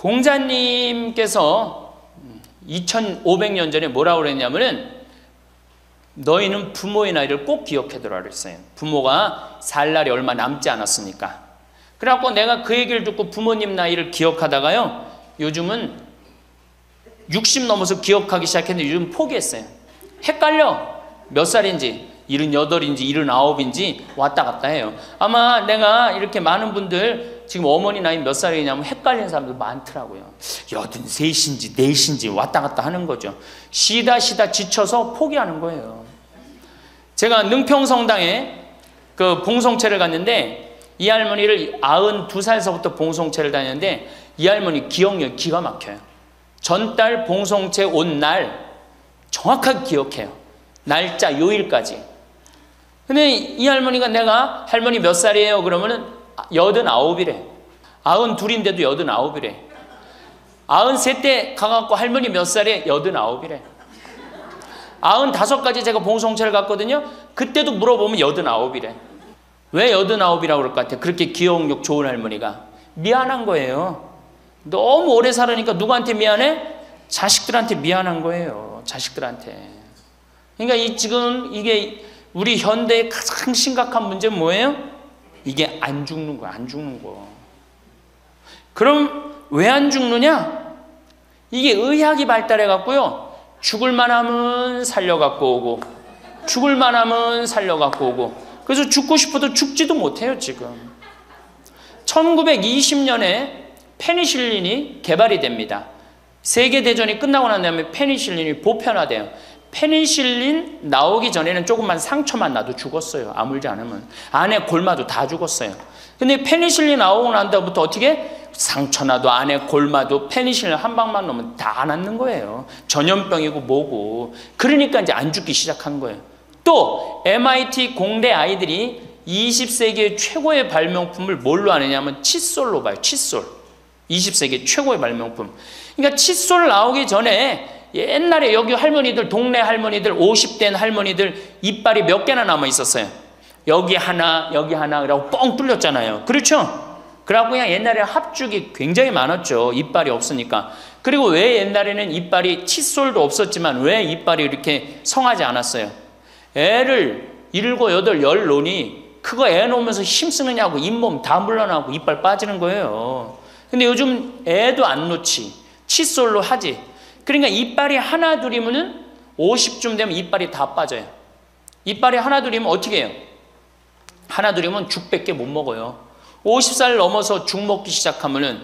공자님께서 2500년 전에 뭐라고 그랬냐면은 너희는 부모의 나이를 꼭 기억해두라 그랬어요. 부모가 살 날이 얼마 남지 않았으니까. 그래갖고 내가 그 얘기를 듣고 부모님 나이를 기억하다가요, 요즘은 60 넘어서 기억하기 시작했는데 요즘 포기했어요. 헷갈려. 몇 살인지 78인지 79인지 왔다 갔다 해요. 아마 내가 이렇게 많은 분들 지금 어머니 나이 몇 살이냐면 헷갈리는 사람들 많더라고요. 83인지 4인지 왔다 갔다 하는 거죠. 쉬다 지쳐서 포기하는 거예요. 제가 능평성당에 그 봉송체를 갔는데 이 할머니를 92살서부터 봉송체를 다녔는데 이 할머니 기억력이 기가 막혀요. 전달 봉송체 온 날 정확하게 기억해요. 날짜 요일까지. 근데 이 할머니가 내가 할머니 몇 살이에요? 그러면은 89이래. 92인데도 89이래. 93때 가갖고 할머니 몇 살에 89이래. 95까지 제가 봉송체를 갔거든요. 그때도 물어보면 89이래. 왜 89이라고 그럴 것 같아요? 그렇게 기억력 좋은 할머니가. 미안한 거예요. 너무 오래 살으니까 누구한테 미안해? 자식들한테 미안한 거예요. 자식들한테. 그러니까 지금 이게 우리 현대의 가장 심각한 문제는 뭐예요? 이게 안 죽는 거야. 안 죽는 거. 그럼 왜 안 죽느냐? 이게 의학이 발달해 갖고요, 죽을 만하면 살려 갖고 오고, 죽을 만하면 살려 갖고 오고, 그래서 죽고 싶어도 죽지도 못해요. 지금 1920년에 페니실린이 개발이 됩니다. 세계대전이 끝나고 난 다음에 페니실린이 보편화돼요. 페니실린 나오기 전에는 조금만 상처만 나도 죽었어요. 아물지 않으면. 안에 골마도 다 죽었어요. 근데 페니실린 나오고 난 다음부터 어떻게? 상처 나도 안에 골마도 페니실린 한 방만 넣으면 다 낫는 거예요. 전염병이고 뭐고. 그러니까 이제 안 죽기 시작한 거예요. 또 MIT 공대 아이들이 20세기의 최고의 발명품을 뭘로 아느냐면 칫솔로 봐요. 칫솔. 20세기 최고의 발명품. 그러니까 칫솔 나오기 전에 옛날에 여기 할머니들, 동네 할머니들, 50된 할머니들 이빨이 몇 개나 남아 있었어요. 여기 하나, 여기 하나, 그러고 뻥 뚫렸잖아요. 그렇죠? 그래갖고 그냥 옛날에 합죽이 굉장히 많았죠. 이빨이 없으니까. 그리고 왜 옛날에는 이빨이, 칫솔도 없었지만 왜 이빨이 이렇게 성하지 않았어요? 애를 7, 8, 10 놓으니 그거 애 놓으면서 힘쓰느냐고 잇몸 다 물러나고 이빨 빠지는 거예요. 근데 요즘 애도 안 놓지. 칫솔로 하지. 그러니까 이빨이 하나 둘이면은 50쯤 되면 이빨이 다 빠져요. 이빨이 하나 둘이면 어떻게 해요? 하나 둘이면 죽밖에 못 먹어요. 50살 넘어서 죽 먹기 시작하면은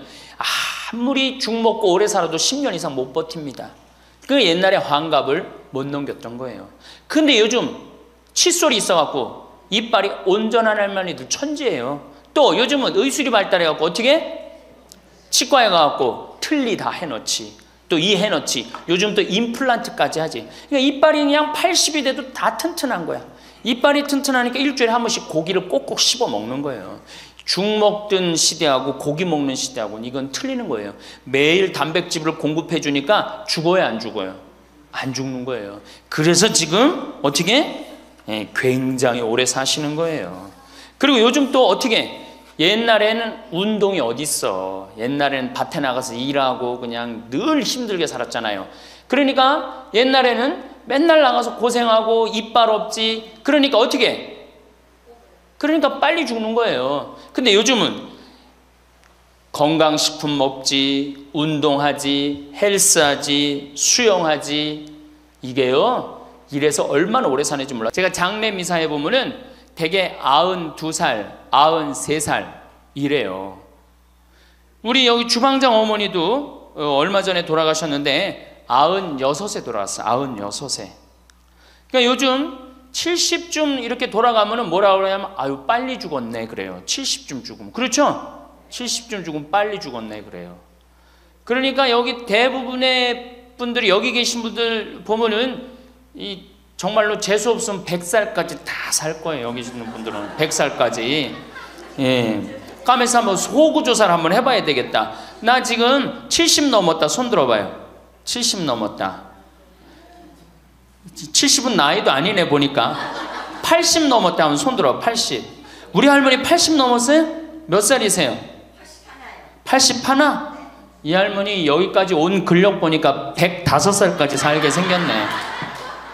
아무리 죽 먹고 오래 살아도 10년 이상 못 버팁니다. 그 옛날에 환갑을 못 넘겼던 거예요. 근데 요즘 칫솔이 있어갖고 이빨이 온전한 할머니들 천지예요. 또 요즘은 의술이 발달해갖고 어떻게? 치과에 가갖고 틀니 다 해놓지. 또 이 해놓지. 요즘 또 임플란트까지 하지. 그러니까 이빨이 그냥 80이 돼도 다 튼튼한 거야. 이빨이 튼튼하니까 일주일에 한 번씩 고기를 꼭꼭 씹어 먹는 거예요. 죽 먹던 시대하고 고기 먹는 시대하고는 이건 틀리는 거예요. 매일 단백질을 공급해 주니까 죽어요, 안 죽어요? 안 죽는 거예요. 그래서 지금 어떻게? 굉장히 오래 사시는 거예요. 그리고 요즘 또 어떻게? 옛날에는 운동이 어딨어. 옛날에는 밭에 나가서 일하고 그냥 늘 힘들게 살았잖아요. 그러니까 옛날에는 맨날 나가서 고생하고 이빨 없지. 그러니까 어떻게? 그러니까 빨리 죽는 거예요. 근데 요즘은 건강식품 먹지, 운동하지, 헬스하지, 수영하지. 이게요, 이래서 얼마나 오래 사는지 몰라. 제가 장례 미사에 보면은 대개 92살, 93살 이래요. 우리 여기 주방장 어머니도 얼마 전에 돌아가셨는데 96에 돌아갔어요. 96에. 그러니까 요즘 70쯤 이렇게 돌아가면은 뭐라 그러냐면 아유 빨리 죽었네 그래요. 70쯤 죽으면. 그렇죠? 70쯤 죽으면 빨리 죽었네 그래요. 그러니까 여기 대부분의 분들이, 여기 계신 분들 보면은 이 정말로 재수 없으면 100살까지 다 살 거예요. 여기 있는 분들은 100살까지. 예. 까매서 한번 소구조사를 한번 해봐야 되겠다. 나 지금 70 넘었다. 손 들어봐요. 70 넘었다. 70은 나이도 아니네 보니까. 80 넘었다 하면 손 들어. 80. 우리 할머니 80 넘었어요? 몇 살이세요? 81. 이 할머니 여기까지 온 근력 보니까 105살까지 살게 생겼네.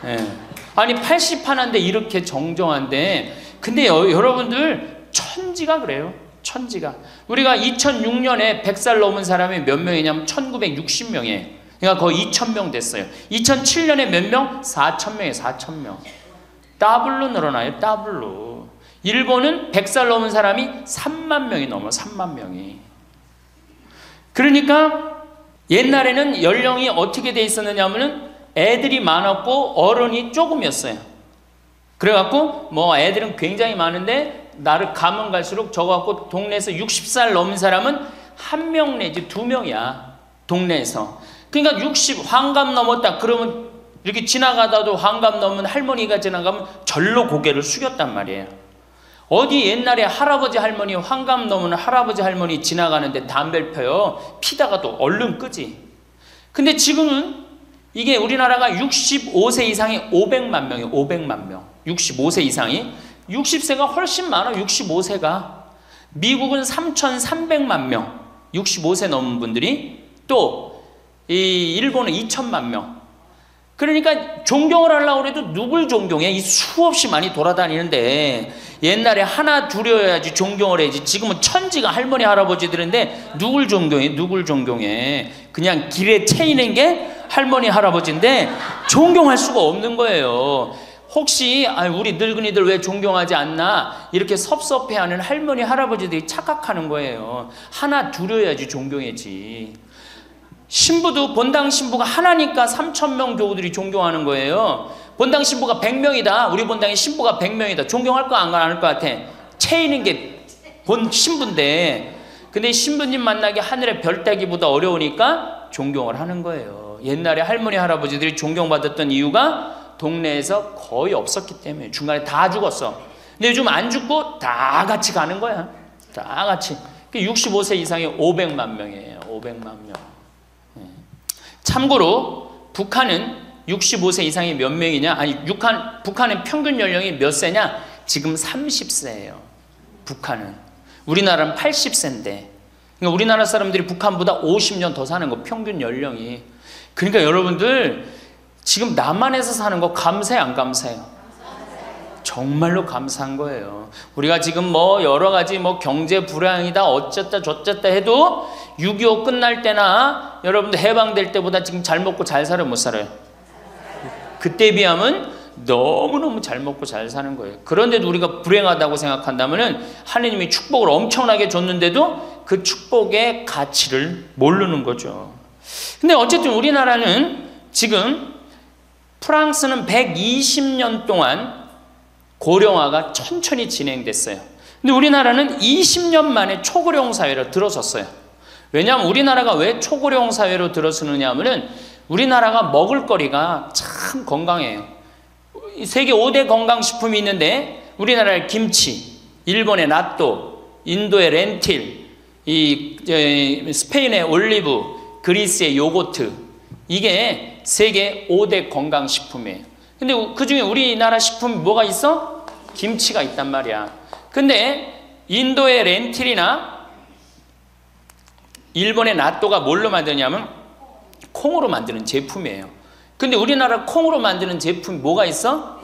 예. 아니 80 하나인데 이렇게 정정한데, 근데 여러분들 천지가 그래요. 천지가. 우리가 2006년에 100살 넘은 사람이 몇 명이냐면 1960명이에요. 그러니까 거의 2000명 됐어요. 2007년에 몇 명? 4000명이에요. 4000명. 더블로 늘어나요. 더블로. 일본은 100살 넘은 사람이 3만 명이 넘어. 3만 명이. 그러니까 옛날에는 연령이 어떻게 돼 있었느냐면은 애들이 많았고 어른이 조금이었어요. 그래갖고 뭐 애들은 굉장히 많은데 나를 가면 갈수록 적어갖고 동네에서 60살 넘은 사람은 1명 내지 2명이야. 동네에서. 그러니까 60 환갑 넘었다 그러면 이렇게 지나가다도 환갑 넘은 할머니가 지나가면 절로 고개를 숙였단 말이에요. 어디 옛날에 할아버지 할머니, 환갑 넘은 할아버지 할머니 지나가는데 담배를 펴요. 피다가도 얼른 끄지. 근데 지금은 이게 우리나라가 65세 이상이 500만 명이에요. 500만 명. 65세 이상이. 60세가 훨씬 많아. 65세가. 미국은 3,300만 명. 65세 넘은 분들이. 또 이 일본은 2천만 명. 그러니까 존경을 하려고 해도 누굴 존경해? 이 수없이 많이 돌아다니는데 옛날에 하나 둘이어야지 존경을 해야지. 지금은 천지가 할머니 할아버지들인데 누굴 존경해? 누굴 존경해? 그냥 길에 채이는 게 할머니 할아버지인데 존경할 수가 없는 거예요. 혹시 우리 늙은이들 왜 존경하지 않나 이렇게 섭섭해하는 할머니 할아버지들이 착각하는 거예요. 하나 둘이어야지 존경해지. 신부도 본당 신부가 하나니까 3,000명 교우들이 존경하는 거예요. 본당 신부가 100명이다. 우리 본당에 신부가 100명이다. 존경할 거 안 할 것 같아. 채이는 게 본 신부인데, 근데 신부님 만나기 하늘의 별 따기보다 어려우니까 존경을 하는 거예요. 옛날에 할머니 할아버지들이 존경받았던 이유가 동네에서 거의 없었기 때문에. 중간에 다 죽었어. 근데 요즘 안 죽고 다 같이 가는 거야. 다 같이. 65세 이상이 500만 명이에요. 500만 명. 참고로 북한은 65세 이상이 몇 명이냐? 아니 북한은 평균 연령이 몇 세냐? 지금 30세예요. 북한은. 우리나라는 80세인데. 그러니까 우리나라 사람들이 북한보다 50년 더 사는 거, 평균 연령이. 그러니까 여러분들 지금 남한에서 사는 거 감사해 안 감사해요? 정말로 감사한 거예요. 우리가 지금 뭐 여러 가지 뭐 경제 불황이다 어쨌다 저쨌다 해도 6.25 끝날 때나 여러분들 해방될 때보다 지금 잘 먹고 잘 살아요, 못 살아요? 그때 비하면 너무너무 잘 먹고 잘 사는 거예요. 그런데도 우리가 불행하다고 생각한다면 하느님이 축복을 엄청나게 줬는데도 그 축복의 가치를 모르는 거죠. 근데 어쨌든 우리나라는 지금 프랑스는 120년 동안 고령화가 천천히 진행됐어요. 근데 우리나라는 20년 만에 초고령 사회로 들어섰어요. 왜냐하면 우리나라가 왜 초고령 사회로 들어서느냐 하면은 우리나라가 먹을거리가 참 건강해요. 세계 5대 건강식품이 있는데 우리나라의 김치, 일본의 나또, 인도의 렌틸, 스페인의 올리브, 그리스의 요거트, 이게 세계 5대 건강식품이에요. 근데 그 중에 우리나라 식품이 뭐가 있어? 김치가 있단 말이야. 근데 인도의 렌틸이나 일본의 나또가 뭘로 만드냐면 콩으로 만드는 제품이에요. 근데 우리나라 콩으로 만드는 제품이 뭐가 있어?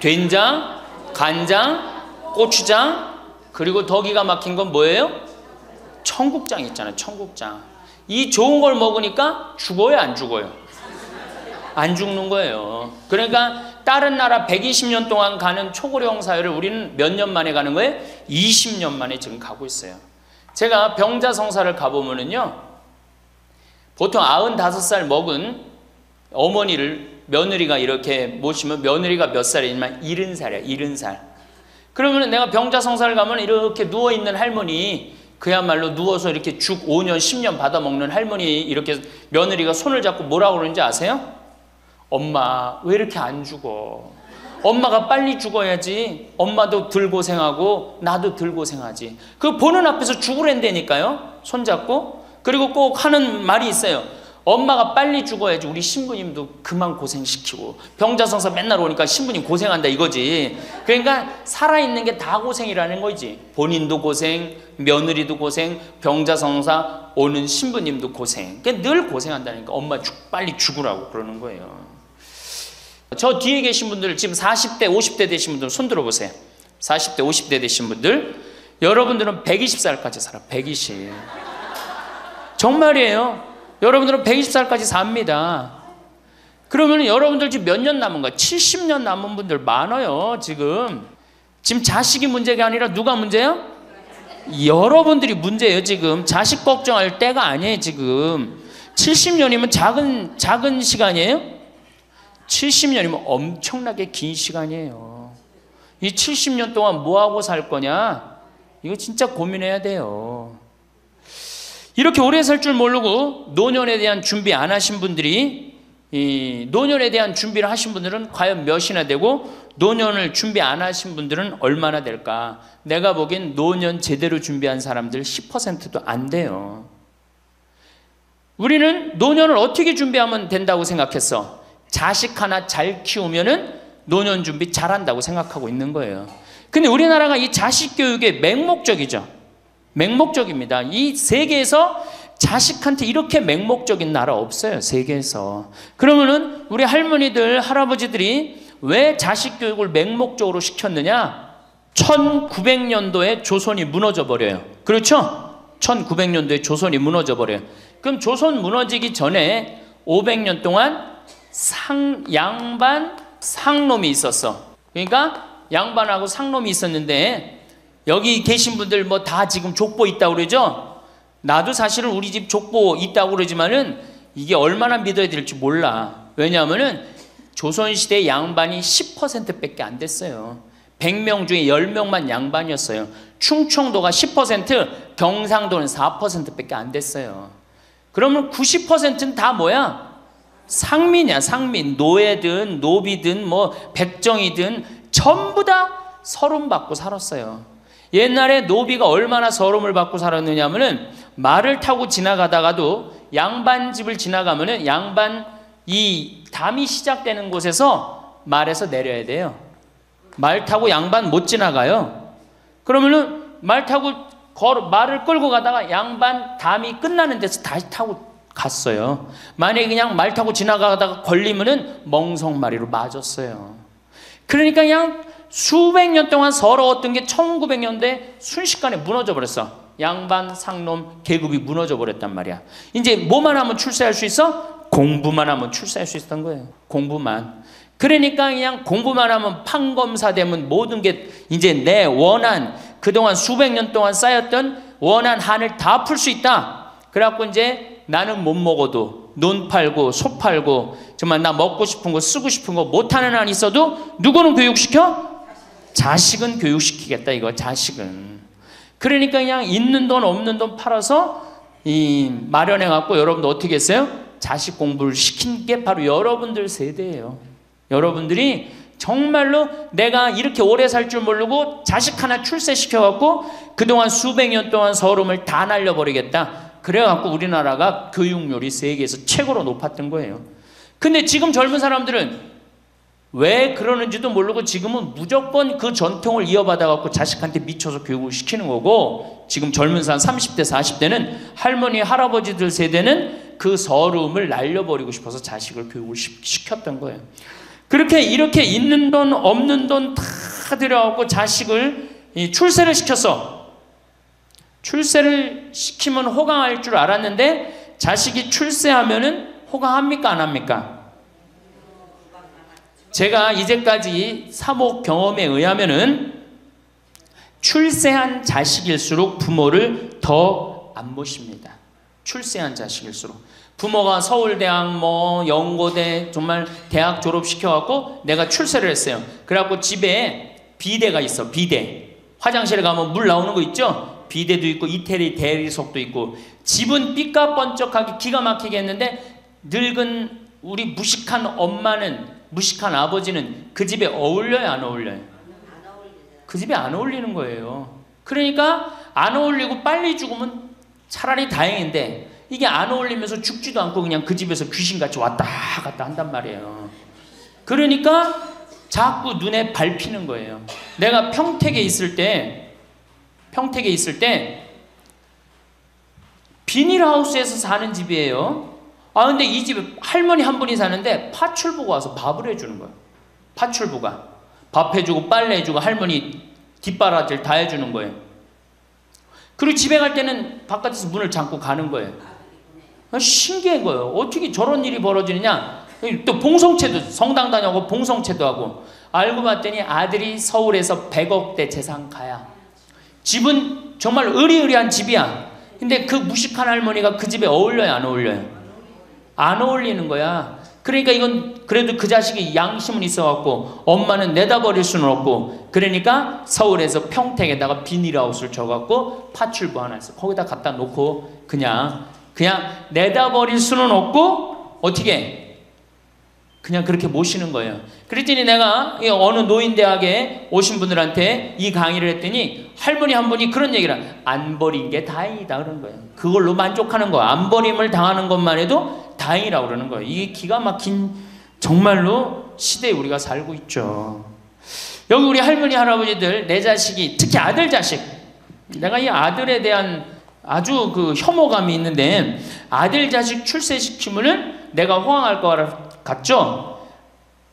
된장, 간장, 고추장, 그리고 더 기가 막힌 건 뭐예요? 청국장 있잖아요. 청국장. 이 좋은 걸 먹으니까 죽어요, 안 죽어요? 안 죽는 거예요. 그러니까 다른 나라 120년 동안 가는 초고령 사회를 우리는 몇 년 만에 가는 거예요? 20년 만에 지금 가고 있어요. 제가 병자성사를 가보면은요, 보통 95살 먹은 어머니를 며느리가 이렇게 모시면 며느리가 몇 살이냐면 70살이야. 70살. 그러면 내가 병자성사를 가면 이렇게 누워있는 할머니, 그야말로 누워서 이렇게 죽 5년 10년 받아 먹는 할머니, 이렇게 며느리가 손을 잡고 뭐라고 그러는지 아세요? 엄마 왜 이렇게 안 죽어? 엄마가 빨리 죽어야지. 엄마도 덜 고생하고 나도 덜 고생하지. 그 보는 앞에서 죽으랜다니까요. 손잡고. 그리고 꼭 하는 말이 있어요. 엄마가 빨리 죽어야지 우리 신부님도 그만 고생시키고, 병자성사 맨날 오니까 신부님 고생한다 이거지. 그러니까 살아있는 게 다 고생이라는 거지. 본인도 고생, 며느리도 고생, 병자성사 오는 신부님도 고생. 그러니까 늘 고생한다니까. 엄마 빨리 죽으라고 그러는 거예요. 저 뒤에 계신 분들, 지금 40대 50대 되신 분들 손 들어보세요. 40대 50대 되신 분들, 여러분들은 120살까지 살아. 120. 정말이에요. 여러분들은 120살까지 삽니다. 그러면 여러분들 지금 몇 년 남은 거야? 70년 남은 분들 많아요. 지금 자식이 문제가 아니라 누가 문제야? 여러분들이 문제예요. 지금 자식 걱정할 때가 아니에요. 지금 70년이면 작은 시간이에요? 70년이면 엄청나게 긴 시간이에요. 이 70년 동안 뭐하고 살 거냐? 이거 진짜 고민해야 돼요. 이렇게 오래 살 줄 모르고 노년에 대한 준비 안 하신 분들이, 이 노년에 대한 준비를 하신 분들은 과연 몇이나 되고, 노년을 준비 안 하신 분들은 얼마나 될까? 내가 보기엔 노년 제대로 준비한 사람들 10%도 안 돼요. 우리는 노년을 어떻게 준비하면 된다고 생각했어? 자식 하나 잘 키우면은 노년 준비 잘한다고 생각하고 있는 거예요. 근데 우리나라가 이 자식 교육의 맹목적이죠. 맹목적입니다. 이 세계에서 자식한테 이렇게 맹목적인 나라 없어요. 세계에서. 그러면은 우리 할머니들, 할아버지들이 왜 자식 교육을 맹목적으로 시켰느냐? 1900년도에 조선이 무너져 버려요. 그렇죠? 1900년도에 조선이 무너져 버려요. 그럼 조선 무너지기 전에 500년 동안 양반, 상놈이 있었어. 그러니까 양반하고 상놈이 있었는데, 여기 계신 분들 뭐 다 지금 족보 있다고 그러죠? 나도 사실은 우리 집 족보 있다고 그러지만은 이게 얼마나 믿어야 될지 몰라. 왜냐하면은 조선시대 양반이 10%밖에 안 됐어요. 100명 중에 10명만 양반이었어요. 충청도가 10%, 경상도는 4%밖에 안 됐어요. 그러면 90%는 다 뭐야? 상민이야, 상민. 노예든 노비든 뭐 백정이든 전부 다 서름 받고 살았어요. 옛날에 노비가 얼마나 서름을 받고 살았느냐 하면은, 말을 타고 지나가다가도 양반 집을 지나가면은 양반 이 담이 시작되는 곳에서 말에서 내려야 돼요. 말 타고 양반 못 지나가요. 그러면은 말 타고 말을 끌고 가다가 양반 담이 끝나는 데서 다시 타고 갔어요. 만약에 그냥 말 타고 지나가다가 걸리면은 멍석마리로 맞았어요. 그러니까 그냥 수백 년 동안 서러웠던 게 1900년대 순식간에 무너져 버렸어. 양반, 상놈, 계급이 무너져 버렸단 말이야. 이제 뭐만 하면 출세할 수 있어? 공부만 하면 출세할 수 있었던 거예요. 공부만. 그러니까 그냥 공부만 하면 판검사 되면 모든 게 이제 내 원한, 그동안 수백 년 동안 쌓였던 원한 한을 다 풀 수 있다. 그래갖고 이제 나는 못 먹어도 논 팔고 소 팔고 정말 나 먹고 싶은 거 쓰고 싶은 거 못하는 한 있어도 누구는 교육시켜? 자식은 교육시키겠다 이거. 자식은. 그러니까 그냥 있는 돈 없는 돈 팔아서 마련해 갖고 여러분들 어떻게 했어요? 자식 공부를 시킨 게 바로 여러분들 세대예요. 여러분들이 정말로 내가 이렇게 오래 살 줄 모르고 자식 하나 출세시켜 갖고 그동안 수백 년 동안 서름을 다 날려버리겠다. 그래 갖고 우리나라가 교육률이 세계에서 최고로 높았던 거예요. 근데 지금 젊은 사람들은 왜 그러는지도 모르고 지금은 무조건 그 전통을 이어받아 갖고 자식한테 미쳐서 교육을 시키는 거고, 지금 젊은 사람 30대 40대는 할머니 할아버지들 세대는 그 서름을 날려버리고 싶어서 자식을 교육을 시켰던 거예요. 그렇게 이렇게 있는 돈 없는 돈 다 들여갖고 자식을 출세를 시켰어. 출세를 시키면 호강할 줄 알았는데 자식이 출세하면은 호강합니까 안 합니까? 제가 이제까지 사목 경험에 의하면은 출세한 자식일수록 부모를 더 안 모십니다. 출세한 자식일수록. 부모가 서울대학 뭐 연고대 정말 대학 졸업시켜갖고 내가 출세를 했어요. 그래갖고 집에 비데가 있어. 비데. 화장실에 가면 물 나오는 거 있죠? 비데도 있고 이태리 대리석도 있고. 집은 삐까번쩍하게 기가 막히게 했는데 늙은 우리 무식한 엄마는, 무식한 아버지는 그 집에 어울려요 안 어울려요? 그 집에 안 어울리는 거예요. 그러니까 안 어울리고 빨리 죽으면 차라리 다행인데 이게 안 어울리면서 죽지도 않고 그냥 그 집에서 귀신같이 왔다 갔다 한단 말이에요. 그러니까 자꾸 눈에 밟히는 거예요. 내가 평택에 있을 때 비닐하우스에서 사는 집이에요. 근데 이 집에 할머니 한 분이 사는데 파출부가 와서 밥을 해주는 거예요. 파출부가 밥 해주고 빨래 해주고 할머니 뒷바라지를 다 해주는 거예요. 그리고 집에 갈 때는 바깥에서 문을 잠고 가는 거예요. 신기한 거예요. 어떻게 저런 일이 벌어지느냐. 또 봉송체도, 성당 다녀고 봉송체도 하고. 알고 봤더니 아들이 서울에서 100억대 재산가야. 집은 정말 으리으리한 집이야. 근데 그 무식한 할머니가 그 집에 어울려요, 안 어울려요? 안 어울리는 거야. 그러니까 이건 그래도 그 자식이 양심은 있어갖고 엄마는 내다버릴 수는 없고, 그러니까 서울에서 평택에다가 비닐하우스를 져갖고 파출부 하나 있어. 거기다 갖다 놓고 그냥 내다버릴 수는 없고 어떻게 그냥 그렇게 모시는 거예요. 그랬더니 내가 어느 노인대학에 오신 분들한테 이 강의를 했더니 할머니 한 분이 그런 얘기를 안 버린 게 다행이다 그러는 거예요. 그걸로 만족하는 거야. 안 버림을 당하는 것만 해도 다행이라고 그러는 거예요. 이게 기가 막힌 정말로 시대에 우리가 살고 있죠. 여기 우리 할머니 할아버지들 내 자식이, 특히 아들 자식, 내가 이 아들에 대한 아주 그 혐오감이 있는데, 아들 자식 출세시키면은 내가 호황할 것 같죠?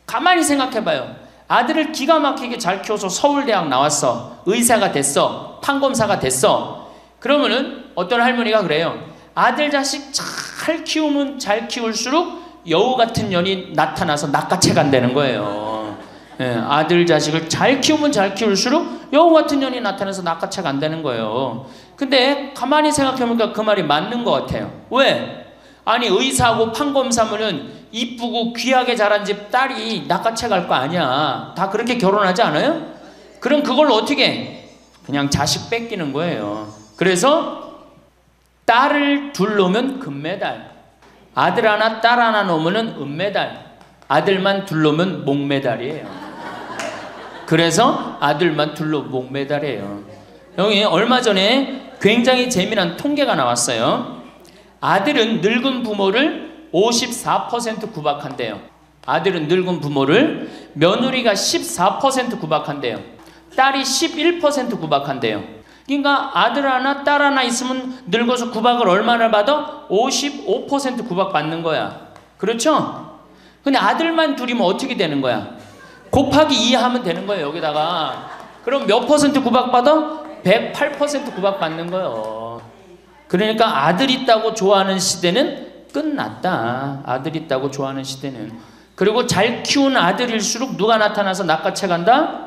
가만히 생각해봐요. 아들을 기가 막히게 잘 키워서 서울대학 나왔어, 의사가 됐어, 판검사가 됐어. 그러면은 어떤 할머니가 그래요. 아들 자식 잘 키우면 잘 키울수록 여우 같은 년이 나타나서 낚아채 간다는 거예요. 아들 자식을 잘 키우면 잘 키울수록 여우 같은 년이 나타나서 낚아채 간다는 거예요. 근데 가만히 생각해보니까 그 말이 맞는 것 같아요. 왜? 아니 의사하고 판검사면은 이쁘고 귀하게 자란 집 딸이 낚아채 갈 거 아니야. 다 그렇게 결혼하지 않아요? 그럼 그걸 어떻게 그냥 자식 뺏기는 거예요. 그래서 딸을 둘 놓으면 금메달, 아들 하나 딸 하나 놓으면 은메달, 아들만 둘 놓으면 목메달이에요. 그래서 아들만 둘 놓으면 목메달이에요. 여기 얼마 전에 굉장히 재미난 통계가 나왔어요. 아들은 늙은 부모를 54% 구박한대요. 아들은 늙은 부모를, 며느리가 14% 구박한대요. 딸이 11% 구박한대요. 그러니까 아들 하나 딸 하나 있으면 늙어서 구박을 얼마나 받아? 55% 구박받는 거야. 그렇죠? 근데 아들만 둘이면 어떻게 되는 거야? 곱하기 2 하면 되는 거예요, 여기다가. 그럼 몇 퍼센트 구박받아? 108% 구박받는 거예요. 그러니까 아들 있다고 좋아하는 시대는 끝났다. 아들 있다고 좋아하는 시대는. 그리고 잘 키운 아들일수록 누가 나타나서 낚아채 간다?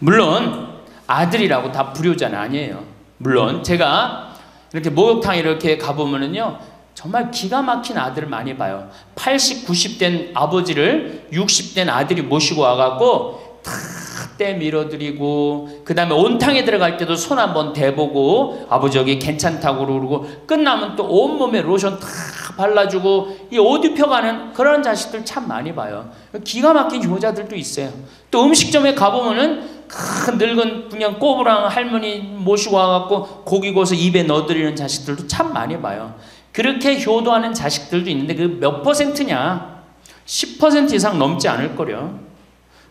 물론 아들이라고 다 불효자는 아니에요. 물론 제가 이렇게 목욕탕 이렇게 가보면은요, 정말 기가 막힌 아들을 많이 봐요. 80, 90된 아버지를 60된 아들이 모시고 와갖고 다 때 밀어드리고, 그 다음에 온탕에 들어갈 때도 손 한번 대보고 아버지 여기 괜찮다고 그러고, 끝나면 또 온몸에 로션 다 발라주고 이 옷 입혀가는 그런 자식들 참 많이 봐요. 기가 막힌 효자들도 있어요. 또 음식점에 가보면은 큰 늙은 그냥 꼬부랑 할머니 모시고 와갖고 고기 구워서 입에 넣어드리는 자식들도 참 많이 봐요. 그렇게 효도하는 자식들도 있는데 그 몇 퍼센트냐? 10% 이상 넘지 않을 거려.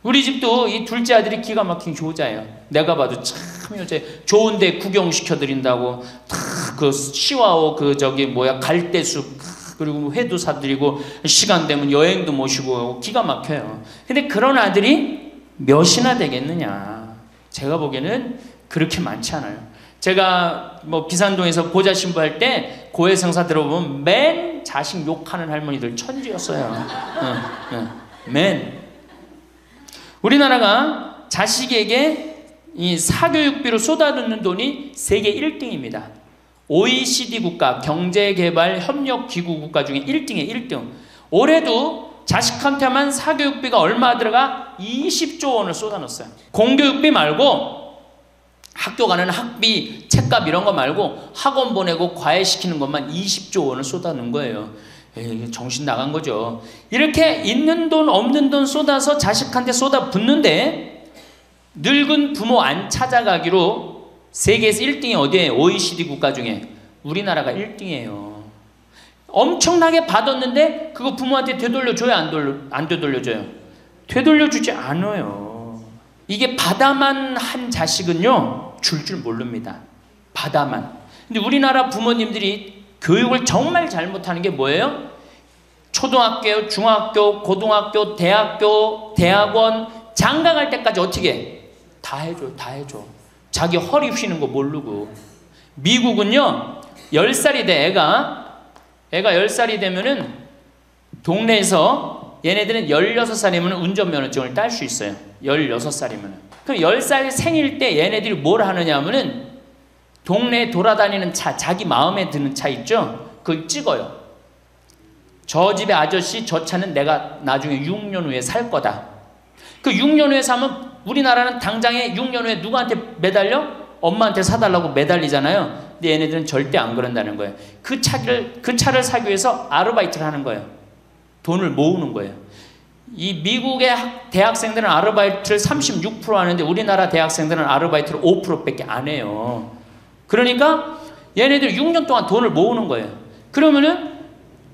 우리 집도 이 둘째 아들이 기가 막힌 효자예요. 내가 봐도 참 효자예요. 좋은데 구경시켜드린다고 다 그 시와오 갈대숲 그리고 회도 사드리고 시간 되면 여행도 모시고 기가 막혀요. 근데 그런 아들이 몇이나 되겠느냐? 제가 보기에는 그렇게 많지 않아요. 제가 뭐 비산동에서 보좌 신부할 때 고해성사 들어보면 맨 자식 욕하는 할머니들 천지였어요. 맨. 우리나라가 자식에게 이 사교육비로 쏟아붓는 돈이 세계 1등입니다. OECD 국가, 경제개발협력기구 국가 중에 1등이에요. 1등. 올해도 자식한테만 사교육비가 얼마 들어가? 20조 원을 쏟아넣었어요. 공교육비 말고 학교 가는 학비, 책값 이런 거 말고 학원 보내고 과외시키는 것만 20조 원을 쏟아놓은 거예요. 정신 나간 거죠. 이렇게 있는 돈 없는 돈 쏟아서 자식한테 쏟아붓는데 늙은 부모 안 찾아가기로 세계에서 1등이 어디예요? OECD 국가 중에 우리나라가 1등이에요. 엄청나게 받았는데 그거 부모한테 되돌려줘요? 안 되돌려줘요? 되돌려주지 않아요. 이게 받아만 한 자식은요 줄 모릅니다. 받아만. 근데 우리나라 부모님들이 교육을 정말 잘못하는 게 뭐예요? 초등학교, 중학교, 고등학교, 대학교, 대학원 장가갈 때까지 어떻게 해? 다 해줘. 자기 허리 휘는 거 모르고. 미국은요 10살이 돼 애가 10살이 되면은 동네에서 얘네들은 16살이면 운전면허증을 딸 수 있어요. 16살이면. 그럼 10살 생일 때 얘네들이 뭘 하느냐 하면은 동네에 돌아다니는 차, 자기 마음에 드는 차 있죠? 그걸 찍어요. 저 집의 아저씨 저 차는 내가 나중에 6년 후에 살 거다. 그 6년 후에 사면 우리나라는 당장에 6년 후에 누구한테 매달려? 엄마한테 사달라고 매달리잖아요. 근데 얘네들은 절대 안 그런다는 거예요. 그 차를 사기 위해서 아르바이트를 하는 거예요. 돈을 모으는 거예요. 이 미국의 대학생들은 아르바이트를 36% 하는데 우리나라 대학생들은 아르바이트를 5%밖에 안 해요. 그러니까 얘네들 6년 동안 돈을 모으는 거예요. 그러면은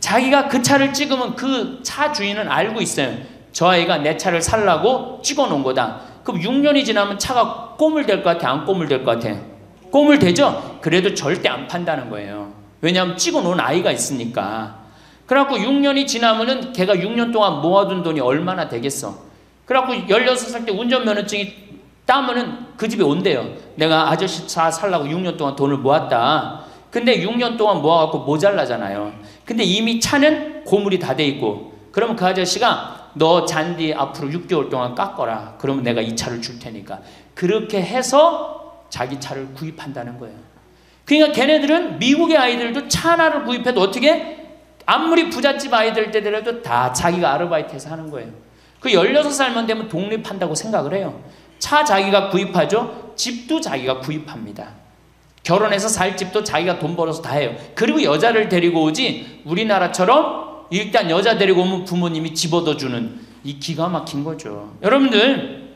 자기가 그 차를 찍으면 그 차 주인은 알고 있어요. 저 아이가 내 차를 살라고 찍어 놓은 거다. 그럼 6년이 지나면 차가 꼬물될 것 같아? 안 꼬물될 것 같아? 꼬물되죠? 그래도 절대 안 판다는 거예요. 왜냐하면 찍어 놓은 아이가 있으니까. 그래갖고 6년이 지나면은 걔가 6년 동안 모아둔 돈이 얼마나 되겠어. 그래갖고 16살 때 운전면허증이 따면은 그 집에 온대요. 내가 아저씨 차 살라고 6년 동안 돈을 모았다. 근데 6년 동안 모아갖고 모자라잖아요. 근데 이미 차는 고물이 다 돼 있고, 그러면 그 아저씨가 너 잔디 앞으로 6개월 동안 깎어라. 그러면 내가 이 차를 줄 테니까. 그렇게 해서 자기 차를 구입한다는 거예요. 그러니까 걔네들은 미국의 아이들도 차 하나를 구입해도 어떻게? 아무리 부잣집 아이들 때더라도 다 자기가 아르바이트해서 하는 거예요. 그 16살만 되면 독립한다고 생각을 해요. 차 자기가 구입하죠. 집도 자기가 구입합니다. 결혼해서 살 집도 자기가 돈 벌어서 다 해요. 그리고 여자를 데리고 오지 우리나라처럼 일단 여자 데리고 오면 부모님이 집 얻어주는 이 기가 막힌 거죠. 여러분들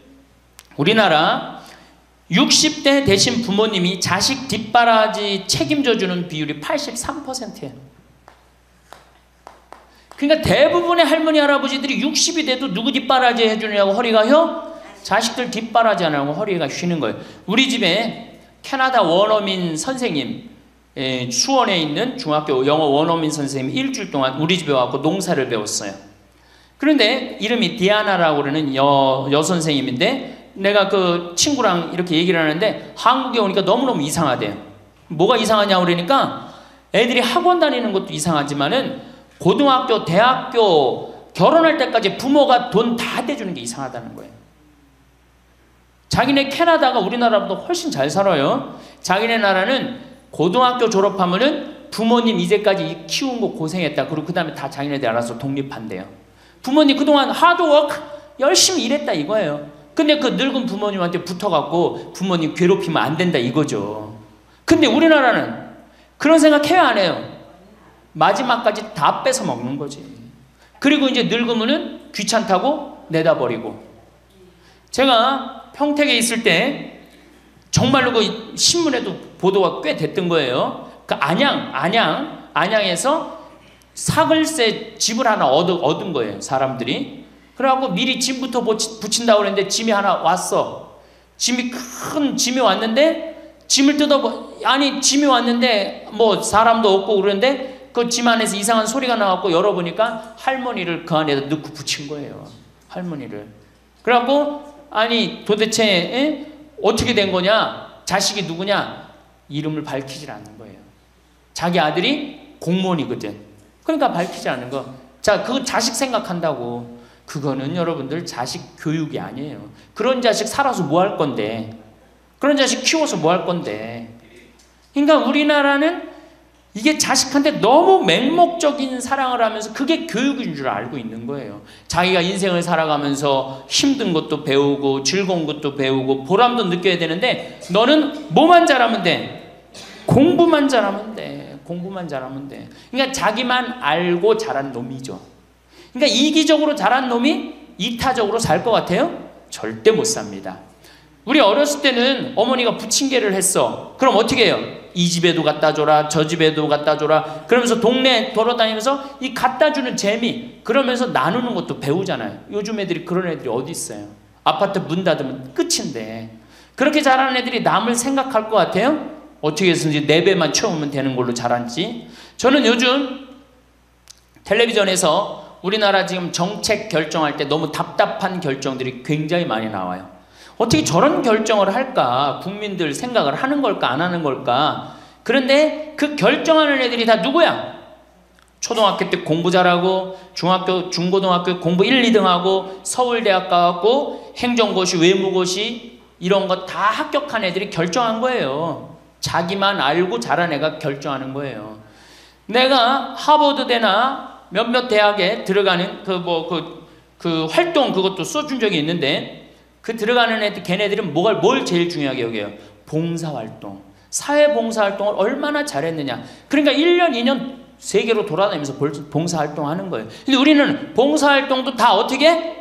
우리나라 60대 되신 부모님이 자식 뒷바라지 책임져주는 비율이 83%예요. 그러니까 대부분의 할머니 할아버지들이 60이 돼도 누구 뒷바라지 해주느냐고 허리가 휘어? 자식들 뒷바라지 안 하고 허리가 휘는 거예요. 우리 집에 캐나다 원어민 선생님, 수원에 있는 중학교 영어 원어민 선생님이 일주일 동안 우리 집에 와서 농사를 배웠어요. 그런데 이름이 디아나라고 그러는 여선생님인데 내가 그 친구랑 이렇게 얘기를 하는데 한국에 오니까 너무너무 이상하대요. 뭐가 이상하냐고 그러니까 애들이 학원 다니는 것도 이상하지만은 고등학교, 대학교 결혼할 때까지 부모가 돈 다 대주는 게 이상하다는 거예요. 자기네 캐나다가 우리나라보다 훨씬 잘 살아요. 자기네 나라는 고등학교 졸업하면은 부모님 이제까지 키운 거 고생했다. 그리고 그 다음에 다 자기네들 알아서 독립한대요. 부모님 그동안 하드워크 열심히 일했다 이거예요. 근데 그 늙은 부모님한테 붙어갖고 부모님 괴롭히면 안 된다 이거죠. 근데 우리나라는 그런 생각 해야 안 해요. 마지막까지 다 뺏어 먹는 거지. 그리고 이제 늙으면은 귀찮다고 내다버리고. 제가 평택에 있을 때 정말로 그 신문에도 보도가 꽤 됐던 거예요. 그 안양에서 사글세 집을 하나 얻은 거예요, 사람들이. 그래갖고 미리 짐부터 붙인다고 그랬는데 짐이 하나 왔어. 큰 짐이 왔는데 짐을 짐이 왔는데 뭐 사람도 없고 그러는데 그 짐 안에서 이상한 소리가 나갖고 열어보니까 할머니를 그 안에다 넣고 붙인 거예요. 할머니를. 그래갖고 아니 도대체 어떻게 된 거냐? 자식이 누구냐? 이름을 밝히질 않는 거예요. 자기 아들이 공무원이거든. 그러니까 밝히지 않는 거. 자, 그 자식 생각한다고. 그거는 여러분들 자식 교육이 아니에요. 그런 자식 살아서 뭐 할 건데. 그런 자식 키워서 뭐 할 건데. 그러니까 우리나라는 이게 자식한테 너무 맹목적인 사랑을 하면서 그게 교육인 줄 알고 있는 거예요. 자기가 인생을 살아가면서 힘든 것도 배우고 즐거운 것도 배우고 보람도 느껴야 되는데 너는 뭐만 잘하면 돼? 공부만 잘하면 돼. 공부만 잘하면 돼. 그러니까 자기만 알고 자란 놈이죠. 그러니까 이기적으로 자란 놈이 이타적으로 살 것 같아요? 절대 못 삽니다. 우리 어렸을 때는 어머니가 부침개를 했어. 그럼 어떻게 해요? 이 집에도 갖다 줘라, 저 집에도 갖다 줘라. 그러면서 동네 돌아다니면서 이 갖다 주는 재미, 그러면서 나누는 것도 배우잖아요. 요즘 애들이 그런 애들이 어디 있어요? 아파트 문 닫으면 끝인데. 그렇게 자라는 애들이 남을 생각할 것 같아요? 어떻게 해서든지 4배만 채우면 되는 걸로 자란지. 저는 요즘 텔레비전에서 우리나라 지금 정책 결정할 때 너무 답답한 결정들이 굉장히 많이 나와요. 어떻게 저런 결정을 할까? 국민들 생각을 하는 걸까? 안 하는 걸까? 그런데 그 결정하는 애들이 다 누구야? 초등학교 때 공부 잘하고 중학교, 중고등학교 공부 1, 2등 하고 서울대학 가고 행정고시, 외무고시 이런 거 다 합격한 애들이 결정한 거예요. 자기만 알고 잘한 애가 결정하는 거예요. 내가 하버드대나 몇몇 대학에 들어가는 그 활동 그것도 써준 적이 있는데 그 들어가는 애들, 걔네들은 뭘 제일 중요하게 여겨요? 봉사활동. 사회봉사활동을 얼마나 잘했느냐. 그러니까 1년, 2년 세계로 돌아다니면서 봉사활동 하는 거예요. 근데 우리는 봉사활동도 다 어떻게?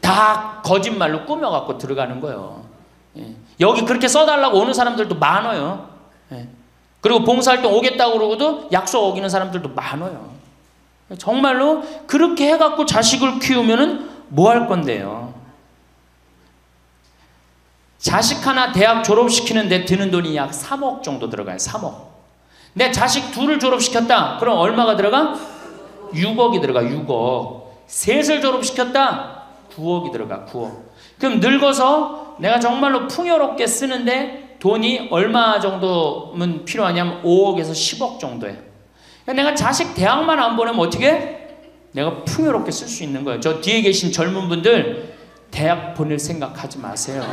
다 거짓말로 꾸며갖고 들어가는 거예요. 예. 여기 그렇게 써달라고 오는 사람들도 많아요. 예. 그리고 봉사활동 오겠다고 그러고도 약속 어기는 사람들도 많아요. 정말로 그렇게 해갖고 자식을 키우면은 뭐 할 건데요? 자식 하나 대학 졸업시키는데 드는 돈이 약 3억 정도 들어가요. 3억. 내 자식 둘을 졸업시켰다. 그럼 얼마가 들어가? 6억이 들어가. 6억. 셋을 졸업시켰다. 9억이 들어가. 9억. 그럼 늙어서 내가 정말로 풍요롭게 쓰는데 돈이 얼마 정도면 필요하냐면 5억에서 10억 정도예요. 그러니까 내가 자식 대학만 안 보내면 어떻게? 내가 풍요롭게 쓸 수 있는 거예요. 저 뒤에 계신 젊은 분들 대학 보낼 생각하지 마세요.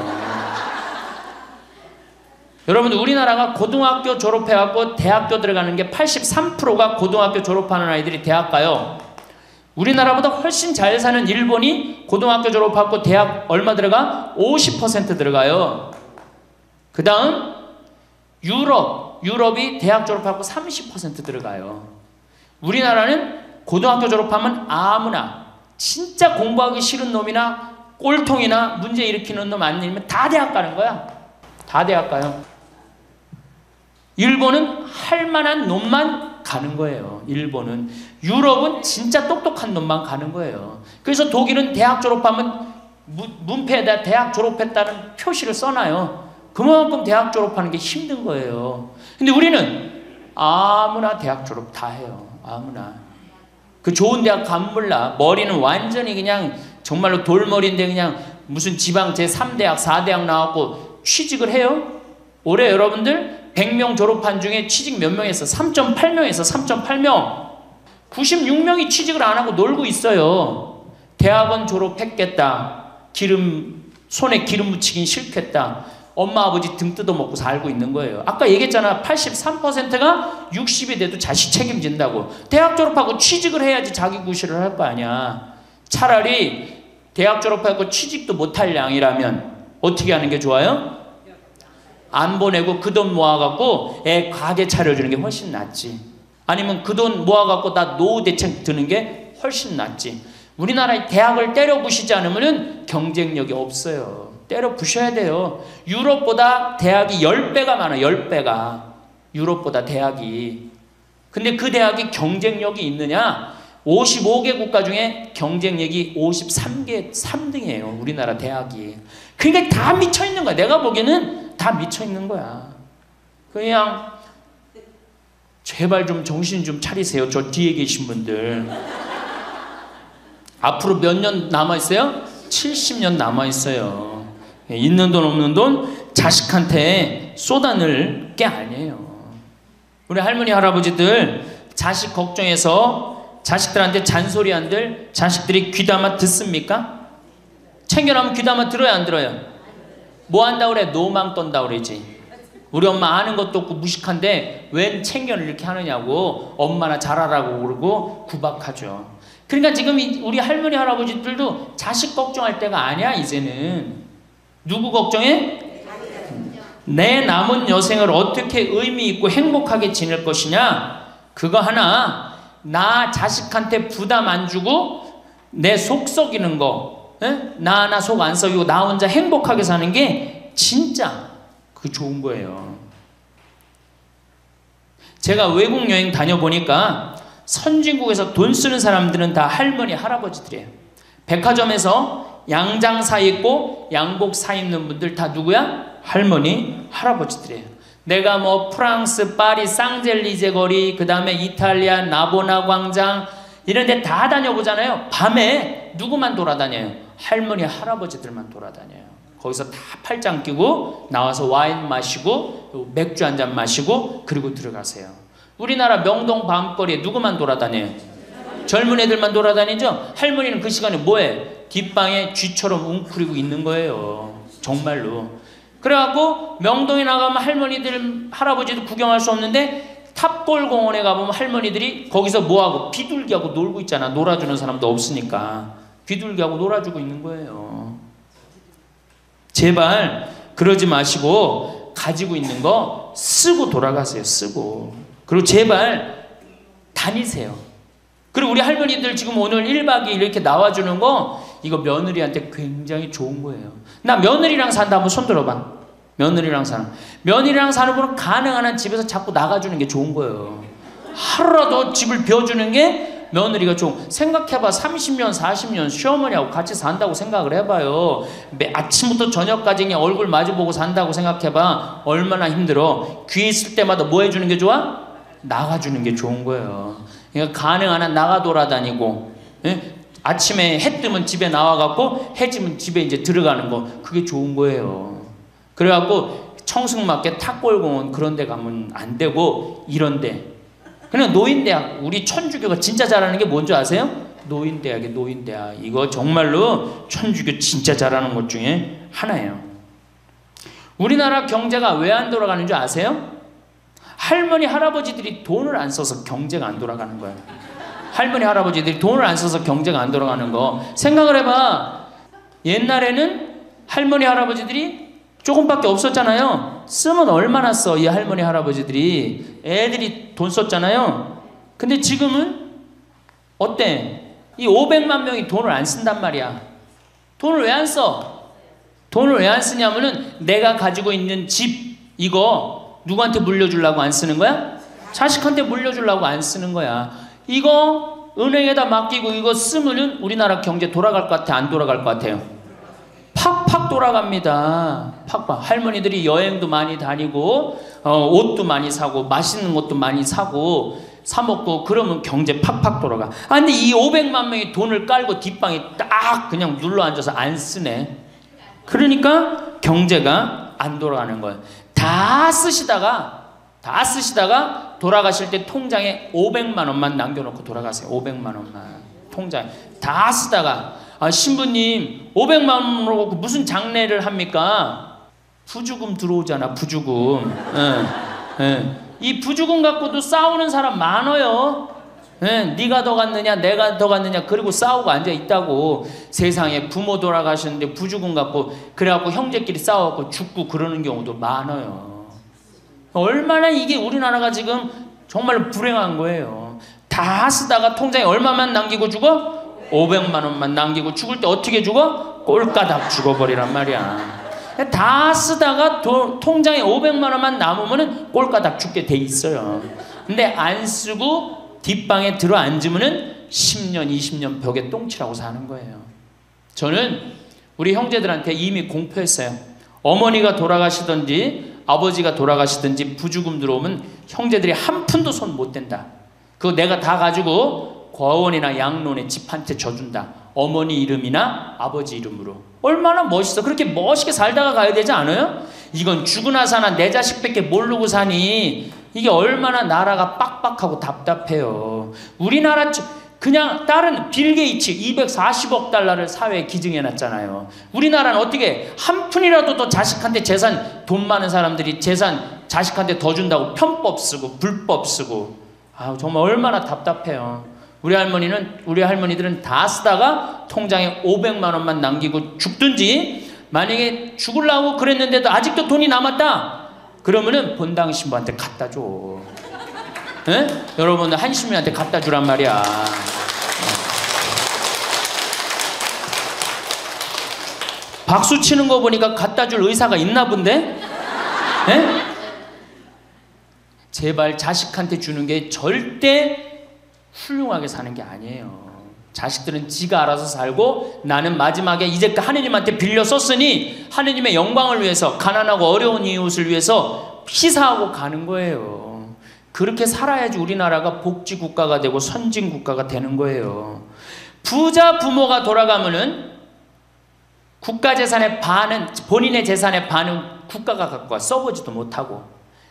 여러분들 우리나라가 고등학교 졸업해갖고 대학교 들어가는 게 83%가 고등학교 졸업하는 아이들이 대학 가요. 우리나라보다 훨씬 잘 사는 일본이 고등학교 졸업하고 대학 얼마 들어가? 50% 들어가요. 그 다음 유럽이 대학 졸업하고 30% 들어가요. 우리나라는 고등학교 졸업하면 아무나 진짜 공부하기 싫은 놈이나 꼴통이나 문제 일으키는 놈 아니면 다 대학 가는 거야. 다 대학 가요. 일본은 할 만한 놈만 가는 거예요. 일본은. 유럽은 진짜 똑똑한 놈만 가는 거예요. 그래서 독일은 대학 졸업하면 문패에다 대학 졸업했다는 표시를 써놔요. 그만큼 대학 졸업하는 게 힘든 거예요. 근데 우리는 아무나 대학 졸업 다 해요. 아무나. 그 좋은 대학 가면 몰라. 머리는 완전히 그냥 정말로 돌머리인데 그냥 무슨 지방 제3대학, 4대학 나왔고 취직을 해요? 올해 여러분들 100명 졸업한 중에 취직 몇 명 했어? 3.8명에서 3.8명. 96명이 취직을 안 하고 놀고 있어요. 대학원 졸업했겠다. 손에 기름 묻히긴 싫겠다. 엄마 아버지 등 뜯어먹고 살고 있는 거예요. 아까 얘기했잖아. 83%가 60이 돼도 자식 책임진다고. 대학 졸업하고 취직을 해야지 자기 구실을 할 거 아니야. 차라리 대학 졸업하고 취직도 못할 양이라면 어떻게 하는 게 좋아요? 안 보내고 그 돈 모아갖고 애 가게 차려주는 게 훨씬 낫지. 아니면 그 돈 모아갖고 나 노후 대책 드는 게 훨씬 낫지. 우리나라의 대학을 때려 부시지 않으면 경쟁력이 없어요. 때려 부셔야 돼요. 유럽보다 대학이 10배가 많아. 10배가. 유럽보다 대학이. 근데 그 대학이 경쟁력이 있느냐? 55개 국가 중에 경쟁력이 3등이에요. 우리나라 대학이. 그러니까 다 미쳐있는 거야. 내가 보기에는 다 미쳐있는 거야. 그냥 제발 좀 정신 좀 차리세요. 저 뒤에 계신 분들. 앞으로 몇 년 남아있어요? 70년 남아있어요. 있는 돈 없는 돈 자식한테 쏟아낼 게 아니에요. 우리 할머니 할아버지들 자식 걱정해서 자식들한테 잔소리한들 자식들이 귀담아 듣습니까? 챙겨나면 귀담아 들어야 안 들어요? 뭐 한다고 그래? 노망 떤다고 그러지. 우리 엄마 아는 것도 없고 무식한데 웬 챙겨를 이렇게 하느냐고 엄마나 잘하라고 그러고 구박하죠. 그러니까 지금 우리 할머니 할아버지들도 자식 걱정할 때가 아니야. 이제는 누구 걱정해? 내 남은 여생을 어떻게 의미 있고 행복하게 지낼 것이냐. 그거 하나. 나 자식한테 부담 안 주고 내 속 썩이는 거 나 하나 속 안 썩이고 나 혼자 행복하게 사는 게 진짜 그 좋은 거예요. 제가 외국 여행 다녀보니까 선진국에서 돈 쓰는 사람들은 다 할머니, 할아버지들이에요. 백화점에서 양장 사 입고 양복 사 입는 분들 다 누구야? 할머니, 할아버지들이에요. 내가 뭐 프랑스, 파리, 쌍젤리제 거리, 그 다음에 이탈리아, 나보나 광장 이런 데 다 다녀보잖아요. 밤에 누구만 돌아다녀요? 할머니, 할아버지들만 돌아다녀요. 거기서 다 팔짱 끼고 나와서 와인 마시고 맥주 한 잔 마시고 그리고 들어가세요. 우리나라 명동 밤거리에 누구만 돌아다녀요? 젊은 애들만 돌아다니죠? 할머니는 그 시간에 뭐해? 뒷방에 쥐처럼 웅크리고 있는 거예요. 정말로. 그래갖고 명동에 나가면 할머니들, 할아버지도 구경할 수 없는데 탑골 공원에 가보면 할머니들이 거기서 뭐하고? 비둘기하고 놀고 있잖아. 놀아주는 사람도 없으니까. 비둘기하고 놀아주고 있는 거예요. 제발 그러지 마시고 가지고 있는 거 쓰고 돌아가세요. 쓰고. 그리고 제발 다니세요. 그리고 우리 할머니들 지금 오늘 1박 2일 이렇게 나와주는 거 이거 며느리한테 굉장히 좋은 거예요. 나 며느리랑 산다 한번 손 들어봐. 며느리랑 사는. 며느리랑 사는 분은 가능한 한 집에서 자꾸 나가주는 게 좋은 거예요. 하루라도 집을 비워주는 게 며느리가 좋은. 생각해봐. 30년 40년 시어머니하고 같이 산다고 생각을 해봐요. 아침부터 저녁까지 그냥 얼굴 마주보고 산다고 생각해봐. 얼마나 힘들어. 귀 있을 때마다 뭐 해주는 게 좋아? 나가주는 게 좋은 거예요. 그러니까 가능한 한 나가 돌아다니고, 아침에 해 뜨면 집에 나와갖고 해 지면 집에 이제 들어가는 거, 그게 좋은 거예요. 그래갖고 청승맞게 탑골공원 그런 데 가면 안 되고 이런 데. 그냥 노인대학, 우리 천주교가 진짜 잘하는 게 뭔지 아세요? 노인대학이에요. 노인대학. 이거 정말로 천주교 진짜 잘하는 것 중에 하나예요. 우리나라 경제가 왜 안 돌아가는 줄 아세요? 할머니, 할아버지들이 돈을 안 써서 경제가 안 돌아가는 거예요. 할머니, 할아버지들이 돈을 안 써서 경제가 안 돌아가는 거. 생각을 해봐. 옛날에는 할머니, 할아버지들이 조금밖에 없었잖아요. 쓰면 얼마나 써, 이 할머니, 할아버지들이. 애들이 돈 썼잖아요. 근데 지금은 어때? 이 500만 명이 돈을 안 쓴단 말이야. 돈을 왜 안 써? 돈을 왜 안 쓰냐면은 내가 가지고 있는 집, 이거 누구한테 물려주려고 안 쓰는 거야? 자식한테 물려주려고 안 쓰는 거야. 이거 은행에다 맡기고 이거 쓰면은 우리나라 경제 돌아갈 것 같아? 안 돌아갈 것 같아요? 팍팍 돌아갑니다. 팍팍. 할머니들이 여행도 많이 다니고 옷도 많이 사고 맛있는 것도 많이 사고 사 먹고 그러면 경제 팍팍 돌아가. 아 근데 이 500만 명이 돈을 깔고 뒷방에 딱 그냥 눌러 앉아서 안 쓰네. 그러니까 경제가 안 돌아가는 거예요. 다 쓰시다가 돌아가실 때 통장에 500만 원만 남겨놓고 돌아가세요. 500만 원만 통장에 다 쓰다가 신부님 500만 원으로 무슨 장례를 합니까? 부주금 들어오잖아. 부주금. 이 부주금 갖고도 싸우는 사람 많아요. 네가 더 갔느냐 내가 더 갔느냐 그리고 싸우고 앉아있다고. 세상에 부모 돌아가셨는데 부주금 갖고 그래갖고 형제끼리 싸워갖고 죽고 그러는 경우도 많아요. 얼마나 이게 우리나라가 지금 정말 불행한 거예요. 다 쓰다가 통장에 얼마만 남기고 죽어? 500만 원만 남기고 죽을 때 어떻게 죽어? 꼴까닥 죽어버리란 말이야. 다 쓰다가 통장에 500만 원만 남으면 꼴까닥 죽게 돼 있어요. 근데 안 쓰고 뒷방에 들어 앉으면 10년 20년 벽에 똥치라고 사는 거예요. 저는 우리 형제들한테 이미 공표했어요. 어머니가 돌아가시든지 아버지가 돌아가시든지 부주금 들어오면 형제들이 한 푼도 손 못 댄다. 그거 내가 다 가지고 과원이나 양론에 집 한 채 져준다. 어머니 이름이나 아버지 이름으로. 얼마나 멋있어. 그렇게 멋있게 살다가 가야 되지 않아요? 이건 죽으나 사나 내 자식밖에 모르고 사니 이게 얼마나 나라가 빡빡하고 답답해요. 우리나라 그냥 다른 빌 게이츠 240억 달러를 사회에 기증해놨잖아요. 우리나라는 어떻게 한 푼이라도 더 자식한테 재산, 돈 많은 사람들이 재산 자식한테 더 준다고 편법 쓰고 불법 쓰고. 정말 얼마나 답답해요. 우리 할머니들은 다 쓰다가 통장에 500만 원만 남기고 죽든지, 만약에 죽으려고 그랬는데도 아직도 돈이 남았다 그러면은 본당 신부한테 갖다 줘. 여러분 한시민한테 갖다 주란 말이야. 박수 치는 거 보니까 갖다 줄 의사가 있나 본데? 예? 제발 자식한테 주는 게 절대 훌륭하게 사는 게 아니에요. 자식들은 지가 알아서 살고 나는 마지막에 이제 하느님한테 빌려 썼으니 하느님의 영광을 위해서 가난하고 어려운 이웃을 위해서 희사하고 가는 거예요. 그렇게 살아야지 우리나라가 복지국가가 되고 선진국가가 되는 거예요. 부자 부모가 돌아가면은 국가재산의 반은, 본인의 재산의 반은 국가가 갖고 가 써보지도 못하고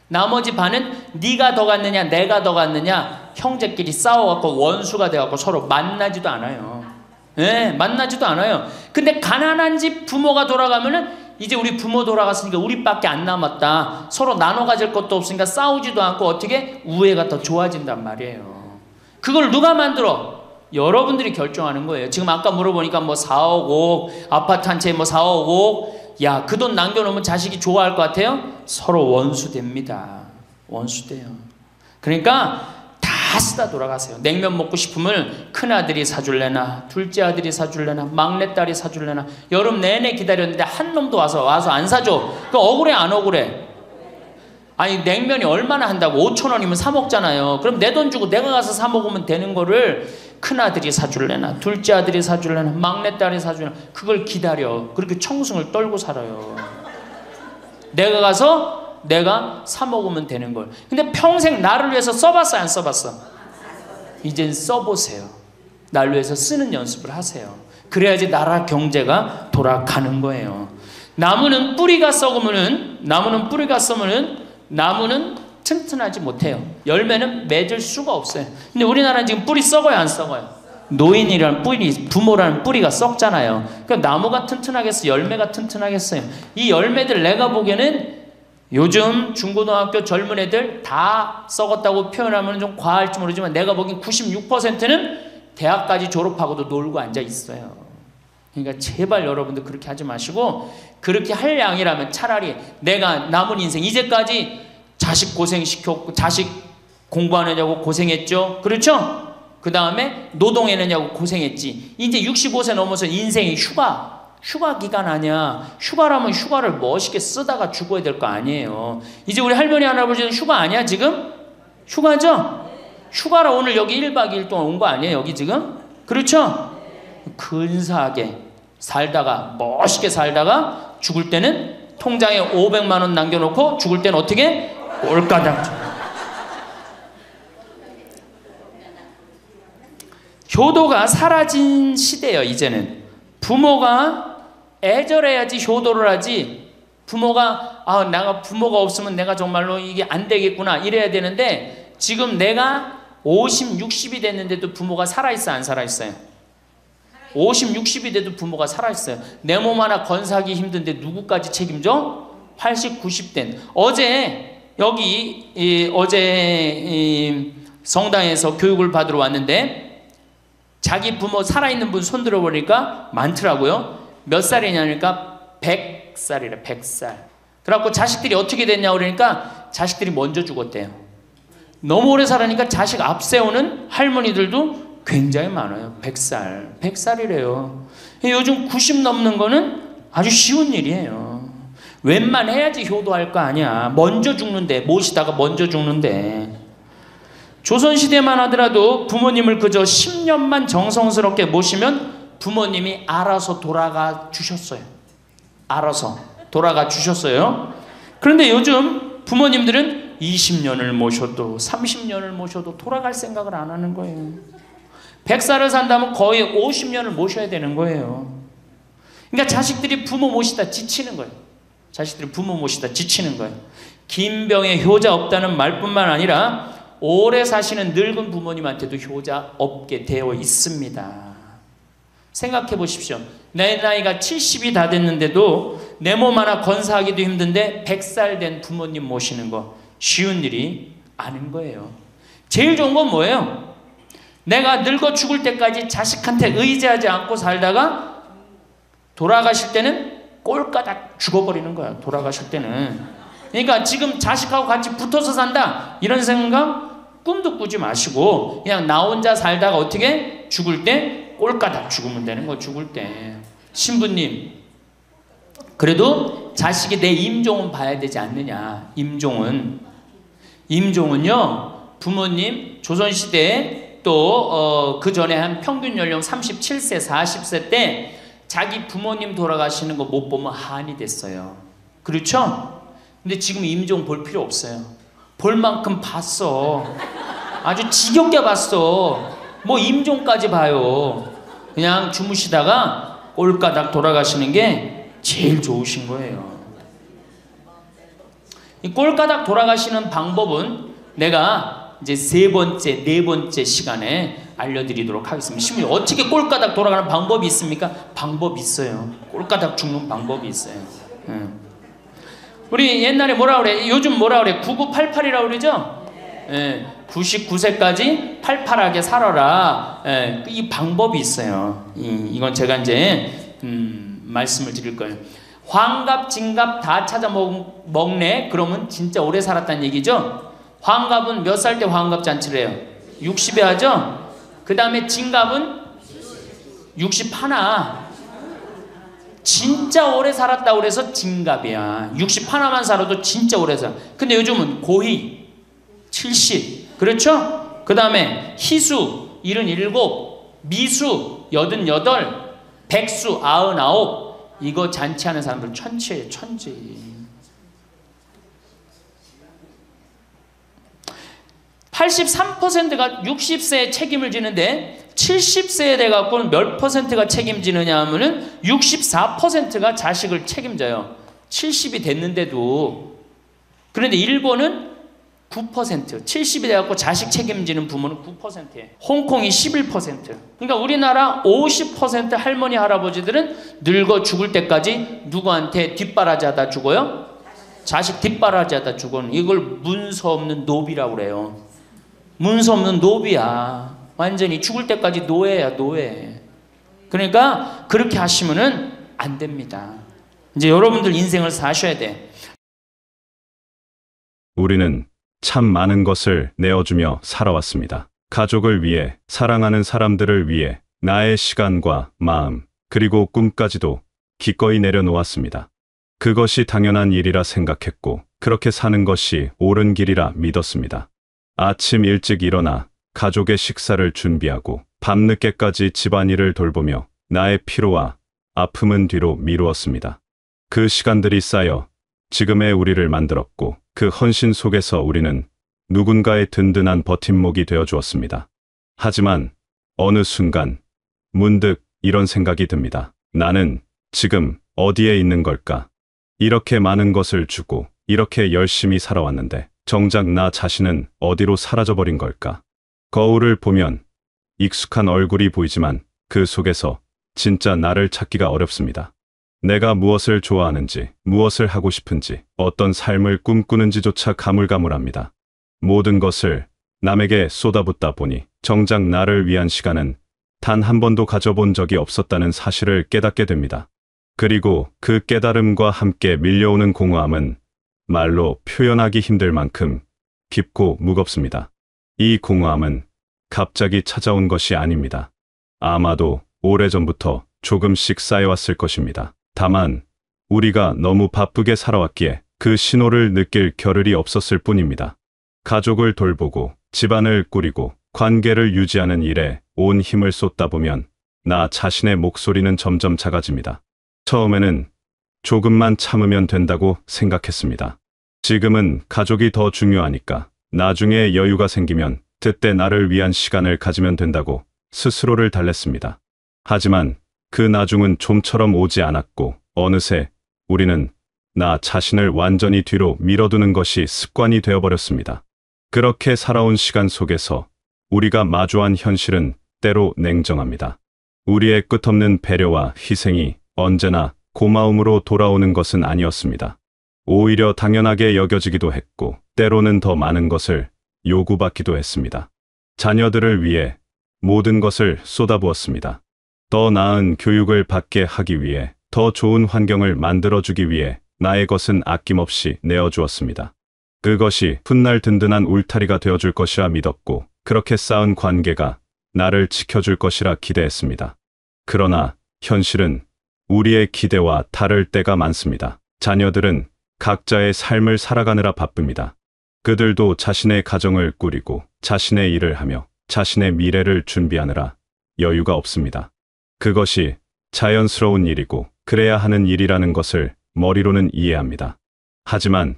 나머지 반은 네가 더 갖느냐 내가 더 갖느냐 형제끼리 싸워갖고 원수가 돼갖고 서로 만나지도 않아요. 네, 만나지도 않아요. 근데 가난한 집 부모가 돌아가면은 이제 우리 부모 돌아갔으니까 우리밖에 안 남았다. 서로 나눠 가질 것도 없으니까 싸우지도 않고 어떻게 우애가 더 좋아진단 말이에요. 그걸 누가 만들어? 여러분들이 결정하는 거예요. 지금 아까 물어보니까 뭐 4억 5억 아파트 한 채에 뭐 4억 5억 야, 그 돈 남겨놓으면 자식이 좋아할 것 같아요? 서로 원수됩니다. 원수돼요. 그러니까 다 쓰다 돌아가세요. 냉면 먹고 싶으면 큰아들이 사줄래나 둘째 아들이 사줄래나 막내딸이 사줄래나 여름 내내 기다렸는데 한 놈도 와서 안 사줘. 그 억울해 안 억울해? 아니 냉면이 얼마나 한다고 5,000원이면 사 먹잖아요. 그럼 내 돈 주고 내가 가서 사 먹으면 되는 거를 큰아들이 사줄래나 둘째 아들이 사줄래나 막내딸이 사줄래나 그걸 기다려. 그렇게 청승을 떨고 살아요. 내가 가서 내가 사 먹으면 되는 걸. 근데 평생 나를 위해서 써봤어 안 써봤어? 이젠 써보세요. 나를 위해서 쓰는 연습을 하세요. 그래야지 나라 경제가 돌아가는 거예요. 나무는 뿌리가 썩으면은 나무는 튼튼하지 못해요. 열매는 맺을 수가 없어요. 근데 우리나라는 지금 뿌리 썩어요 안 썩어요? 노인이라는 뿌리, 부모라는 뿌리가 썩잖아요. 그러니까 나무가 튼튼하겠어요? 열매가 튼튼하겠어요? 이 열매들 내가 보기에는 요즘 중고등학교 젊은 애들 다 썩었다고 표현하면 좀 과할지 모르지만 내가 보기엔 96%는 대학까지 졸업하고도 놀고 앉아 있어요. 그러니까 제발 여러분들 그렇게 하지 마시고 그렇게 할 양이라면 차라리 내가 남은 인생 이제까지 자식 고생시켰고 자식 공부하느냐고 고생했죠. 그렇죠? 그 다음에 노동해내냐고 고생했지. 이제 65세 넘어서 인생이 휴가 기간 아니야. 휴가라면 휴가를 멋있게 쓰다가 죽어야 될 거 아니에요. 이제 우리 할머니 할아버지는 휴가 아니야 지금? 휴가죠? 휴가라 오늘 여기 1박 2일 동안 온 거 아니에요 여기 지금? 그렇죠? 근사하게 살다가 멋있게 살다가 죽을 때는 통장에 500만 원 남겨놓고 죽을 때는 어떻게? 꼴까당. 효도가 사라진 시대예요. 이제는 부모가 애절해야지 효도를 하지. 부모가 내가 부모가 없으면 내가 정말로 이게 안 되겠구나 이래야 되는데 지금 내가 50, 60이 됐는데도 부모가 살아있어 안 살아있어요? 50, 60이 돼도 부모가 살아있어요. 내 몸 하나 건사하기 힘든데 누구까지 책임져? 80, 90된 어제 성당에서 교육을 받으러 왔는데 자기 부모 살아있는 분 손들어 보니까 많더라고요. 몇 살이냐니까 100살이래 100살. 그래갖고 자식들이 어떻게 됐냐 그러니까 자식들이 먼저 죽었대요. 너무 오래 살으니까 자식 앞세우는 할머니들도 굉장히 많아요. 100살이래요. 요즘 90 넘는 거는 아주 쉬운 일이에요. 웬만해야지 효도할 거 아니야. 먼저 죽는데 모시다가 먼저 죽는데. 조선시대만 하더라도 부모님을 그저 10년만 정성스럽게 모시면 부모님이 알아서 돌아가 주셨어요. 알아서 돌아가 주셨어요. 그런데 요즘 부모님들은 20년을 모셔도 30년을 모셔도 돌아갈 생각을 안 하는 거예요. 100살을 산다면 거의 50년을 모셔야 되는 거예요. 그러니까 자식들이 부모 모시다 지치는 거예요. 자식들이 부모 모시다 지치는 거예요. 김병에 효자 없다는 말뿐만 아니라 오래 사시는 늙은 부모님한테도 효자 없게 되어 있습니다. 생각해 보십시오. 내 나이가 70이 다 됐는데도 내 몸 하나 건사하기도 힘든데 100살 된 부모님 모시는 거 쉬운 일이 아닌 거예요. 제일 좋은 건 뭐예요? 내가 늙어 죽을 때까지 자식한테 의지하지 않고 살다가 돌아가실 때는 꼴까닥 죽어버리는 거야. 돌아가실 때는. 그러니까 지금 자식하고 같이 붙어서 산다 이런 생각 꿈도 꾸지 마시고 그냥 나 혼자 살다가 어떻게 죽을 때 꼴까닥 죽으면 되는 거. 죽을 때 신부님 그래도 자식이 내 임종은 봐야 되지 않느냐. 임종은요, 부모님 조선시대에 또 그 전에 한 평균 연령 37세, 40세 때 자기 부모님 돌아가시는 거 못 보면 한이 됐어요. 그렇죠? 근데 지금 임종 볼 필요 없어요. 볼 만큼 봤어. 아주 지겹게 봤어. 뭐 임종까지 봐요. 그냥 주무시다가 꼴까닥 돌아가시는 게 제일 좋으신 거예요. 이 꼴까닥 돌아가시는 방법은 내가 이제 네 번째 시간에 알려드리도록 하겠습니다. 신부님, 어떻게 꼴까닥 돌아가는 방법이 있습니까? 방법이 있어요. 꼴까닥 죽는 방법이 있어요. 우리 옛날에 뭐라 그래? 요즘 뭐라 그래? 9988이라고 그러죠? 99세까지 팔팔하게 살아라. 이 방법이 있어요. 이건 제가 이제 말씀을 드릴 거예요. 환갑, 진갑 다 찾아 먹네. 그러면 진짜 오래 살았다는 얘기죠. 환갑은 몇 살 때 환갑 잔치를 해요? 60에 하죠. 그 다음에 진갑은 61. 진짜 오래 살았다고 그래서 진갑이야. 61만 살아도 진짜 오래 살아. 근데 요즘은 고희 70. 그렇죠? 그 다음에 희수 77, 미수 88, 백수 99. 이거 잔치하는 사람들 천치예요. 천지. 83%가 60세에 책임을 지는데 70세에 돼갖고는 몇 퍼센트가 책임지느냐 하면은 64%가 자식을 책임져요. 70이 됐는데도. 그런데 일본은 9%, 70이 돼갖고 자식 책임지는 부모는 9%예요. 홍콩이 11%. 그러니까 우리나라 50% 할머니 할아버지들은 늙어 죽을 때까지 누구한테 뒷바라지하다 죽어요? 자식 뒷바라지하다 죽어는. 이걸 문서 없는 노비라고 그래요. 문서 없는 노비야. 완전히 죽을 때까지 노예야, 노예. 그러니까 그렇게 하시면은 안 됩니다. 이제 여러분들 인생을 사셔야 돼. 우리는 참 많은 것을 내어주며 살아왔습니다. 가족을 위해, 사랑하는 사람들을 위해 나의 시간과 마음, 그리고 꿈까지도 기꺼이 내려놓았습니다. 그것이 당연한 일이라 생각했고, 그렇게 사는 것이 옳은 길이라 믿었습니다. 아침 일찍 일어나 가족의 식사를 준비하고 밤늦게까지 집안일을 돌보며 나의 피로와 아픔은 뒤로 미루었습니다. 그 시간들이 쌓여 지금의 우리를 만들었고, 그 헌신 속에서 우리는 누군가의 든든한 버팀목이 되어 주었습니다. 하지만 어느 순간 문득 이런 생각이 듭니다. 나는 지금 어디에 있는 걸까? 이렇게 많은 것을 주고 이렇게 열심히 살아왔는데 정작 나 자신은 어디로 사라져버린 걸까? 거울을 보면 익숙한 얼굴이 보이지만 그 속에서 진짜 나를 찾기가 어렵습니다. 내가 무엇을 좋아하는지, 무엇을 하고 싶은지, 어떤 삶을 꿈꾸는지조차 가물가물합니다. 모든 것을 남에게 쏟아붓다 보니 정작 나를 위한 시간은 단 한 번도 가져본 적이 없었다는 사실을 깨닫게 됩니다. 그리고 그 깨달음과 함께 밀려오는 공허함은 말로 표현하기 힘들 만큼 깊고 무겁습니다. 이 공허함은 갑자기 찾아온 것이 아닙니다. 아마도 오래전부터 조금씩 쌓여왔을 것입니다. 다만 우리가 너무 바쁘게 살아왔기에 그 신호를 느낄 겨를이 없었을 뿐입니다. 가족을 돌보고 집안을 꾸리고 관계를 유지하는 일에 온 힘을 쏟다 보면 나 자신의 목소리는 점점 작아집니다. 처음에는 조금만 참으면 된다고 생각했습니다. 지금은 가족이 더 중요하니까 나중에 여유가 생기면 그때 나를 위한 시간을 가지면 된다고 스스로를 달랬습니다. 하지만 그 나중은 좀처럼 오지 않았고 어느새 우리는 나 자신을 완전히 뒤로 밀어두는 것이 습관이 되어버렸습니다. 그렇게 살아온 시간 속에서 우리가 마주한 현실은 때로 냉정합니다. 우리의 끝없는 배려와 희생이 언제나 고마움으로 돌아오는 것은 아니었습니다. 오히려 당연하게 여겨지기도 했고 때로는 더 많은 것을 요구받기도 했습니다. 자녀들을 위해 모든 것을 쏟아부었습니다. 더 나은 교육을 받게 하기 위해, 더 좋은 환경을 만들어주기 위해 나의 것은 아낌없이 내어주었습니다. 그것이 훗날 든든한 울타리가 되어줄 것이라 믿었고 그렇게 쌓은 관계가 나를 지켜줄 것이라 기대했습니다. 그러나 현실은 우리의 기대와 다를 때가 많습니다. 자녀들은 각자의 삶을 살아가느라 바쁩니다. 그들도 자신의 가정을 꾸리고 자신의 일을 하며 자신의 미래를 준비하느라 여유가 없습니다. 그것이 자연스러운 일이고 그래야 하는 일이라는 것을 머리로는 이해합니다. 하지만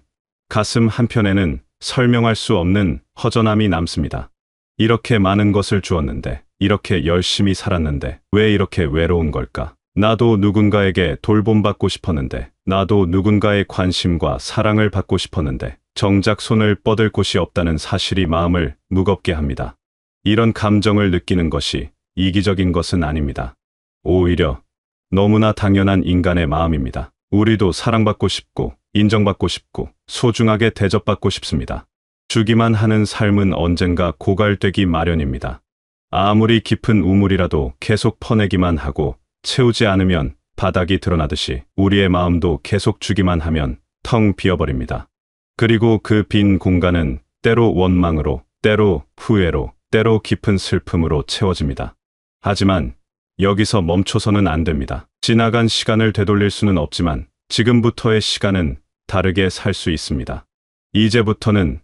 가슴 한편에는 설명할 수 없는 허전함이 남습니다. 이렇게 많은 것을 주었는데, 이렇게 열심히 살았는데 왜 이렇게 외로운 걸까? 나도 누군가에게 돌봄받고 싶었는데, 나도 누군가의 관심과 사랑을 받고 싶었는데 정작 손을 뻗을 곳이 없다는 사실이 마음을 무겁게 합니다. 이런 감정을 느끼는 것이 이기적인 것은 아닙니다. 오히려 너무나 당연한 인간의 마음입니다. 우리도 사랑받고 싶고 인정받고 싶고 소중하게 대접받고 싶습니다. 주기만 하는 삶은 언젠가 고갈되기 마련입니다. 아무리 깊은 우물이라도 계속 퍼내기만 하고 채우지 않으면 바닥이 드러나듯이 우리의 마음도 계속 주기만 하면 텅 비어버립니다. 그리고 그 빈 공간은 때로 원망으로, 때로 후회로, 때로 깊은 슬픔으로 채워집니다. 하지만 여기서 멈춰서는 안 됩니다. 지나간 시간을 되돌릴 수는 없지만 지금부터의 시간은 다르게 살 수 있습니다. 이제부터는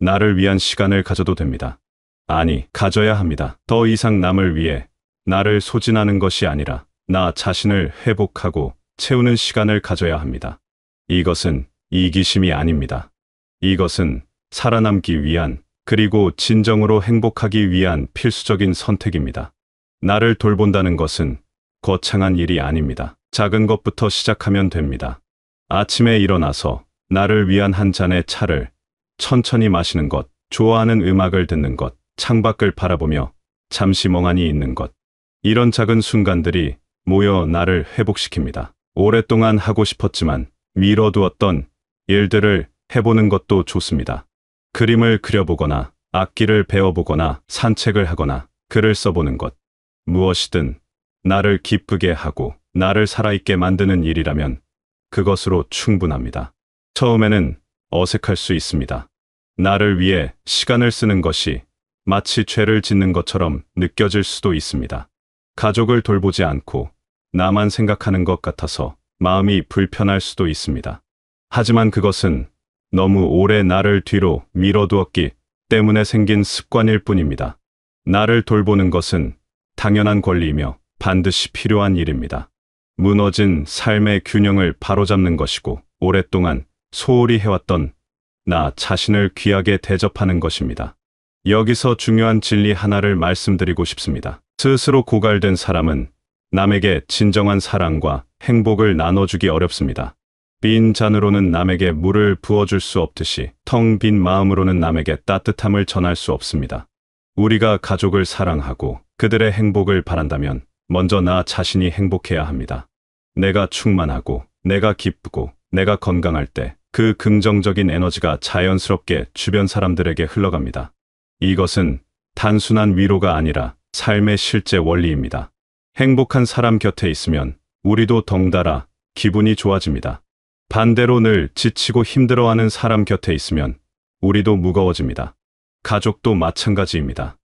나를 위한 시간을 가져도 됩니다. 아니, 가져야 합니다. 더 이상 남을 위해 나를 소진하는 것이 아니라 나 자신을 회복하고 채우는 시간을 가져야 합니다. 이것은 이기심이 아닙니다. 이것은 살아남기 위한, 그리고 진정으로 행복하기 위한 필수적인 선택입니다. 나를 돌본다는 것은 거창한 일이 아닙니다. 작은 것부터 시작하면 됩니다. 아침에 일어나서 나를 위한 한 잔의 차를 천천히 마시는 것, 좋아하는 음악을 듣는 것, 창밖을 바라보며 잠시 멍하니 있는 것. 이런 작은 순간들이 모여 나를 회복시킵니다. 오랫동안 하고 싶었지만 미뤄두었던 일들을 해보는 것도 좋습니다. 그림을 그려보거나 악기를 배워보거나 산책을 하거나 글을 써보는 것. 무엇이든 나를 기쁘게 하고 나를 살아있게 만드는 일이라면 그것으로 충분합니다. 처음에는 어색할 수 있습니다. 나를 위해 시간을 쓰는 것이 마치 죄를 짓는 것처럼 느껴질 수도 있습니다. 가족을 돌보지 않고 나만 생각하는 것 같아서 마음이 불편할 수도 있습니다. 하지만 그것은 너무 오래 나를 뒤로 밀어두었기 때문에 생긴 습관일 뿐입니다. 나를 돌보는 것은 당연한 권리이며 반드시 필요한 일입니다. 무너진 삶의 균형을 바로잡는 것이고 오랫동안 소홀히 해왔던 나 자신을 귀하게 대접하는 것입니다. 여기서 중요한 진리 하나를 말씀드리고 싶습니다. 스스로 고갈된 사람은 남에게 진정한 사랑과 행복을 나눠주기 어렵습니다. 빈 잔으로는 남에게 물을 부어줄 수 없듯이 텅 빈 마음으로는 남에게 따뜻함을 전할 수 없습니다. 우리가 가족을 사랑하고 그들의 행복을 바란다면 먼저 나 자신이 행복해야 합니다. 내가 충만하고 내가 기쁘고 내가 건강할 때 그 긍정적인 에너지가 자연스럽게 주변 사람들에게 흘러갑니다. 이것은 단순한 위로가 아니라 삶의 실제 원리입니다. 행복한 사람 곁에 있으면 우리도 덩달아 기분이 좋아집니다. 반대로 늘 지치고 힘들어하는 사람 곁에 있으면 우리도 무거워집니다. 가족도 마찬가지입니다.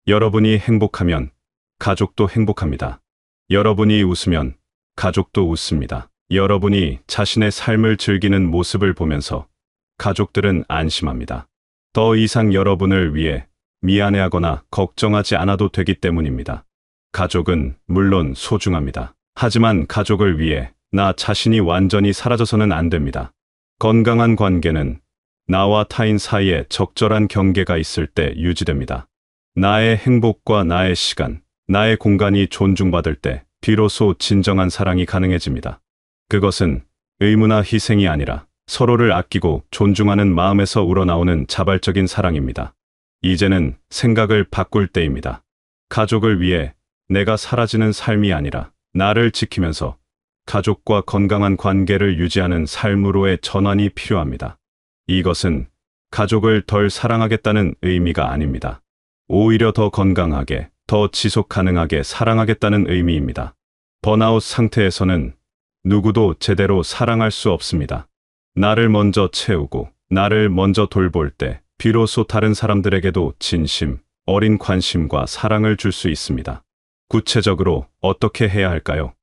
여러분이 행복하면 가족도 행복합니다. 여러분이 웃으면 가족도 웃습니다. 여러분이 자신의 삶을 즐기는 모습을 보면서 가족들은 안심합니다. 더 이상 여러분을 위해 미안해하거나 걱정하지 않아도 되기 때문입니다. 가족은 물론 소중합니다. 하지만 가족을 위해 나 자신이 완전히 사라져서는 안 됩니다. 건강한 관계는 나와 타인 사이에 적절한 경계가 있을 때 유지됩니다. 나의 행복과 나의 시간, 나의 공간이 존중받을 때 비로소 진정한 사랑이 가능해집니다. 그것은 의무나 희생이 아니라 서로를 아끼고 존중하는 마음에서 우러나오는 자발적인 사랑입니다. 이제는 생각을 바꿀 때입니다. 가족을 위해 내가 사라지는 삶이 아니라 나를 지키면서 가족과 건강한 관계를 유지하는 삶으로의 전환이 필요합니다. 이것은 가족을 덜 사랑하겠다는 의미가 아닙니다. 오히려 더 건강하게, 더 지속 가능하게 사랑하겠다는 의미입니다. 번아웃 상태에서는 누구도 제대로 사랑할 수 없습니다. 나를 먼저 채우고 나를 먼저 돌볼 때 비로소 다른 사람들에게도 진심, 어린 관심과 사랑을 줄 수 있습니다. 구체적으로 어떻게 해야 할까요?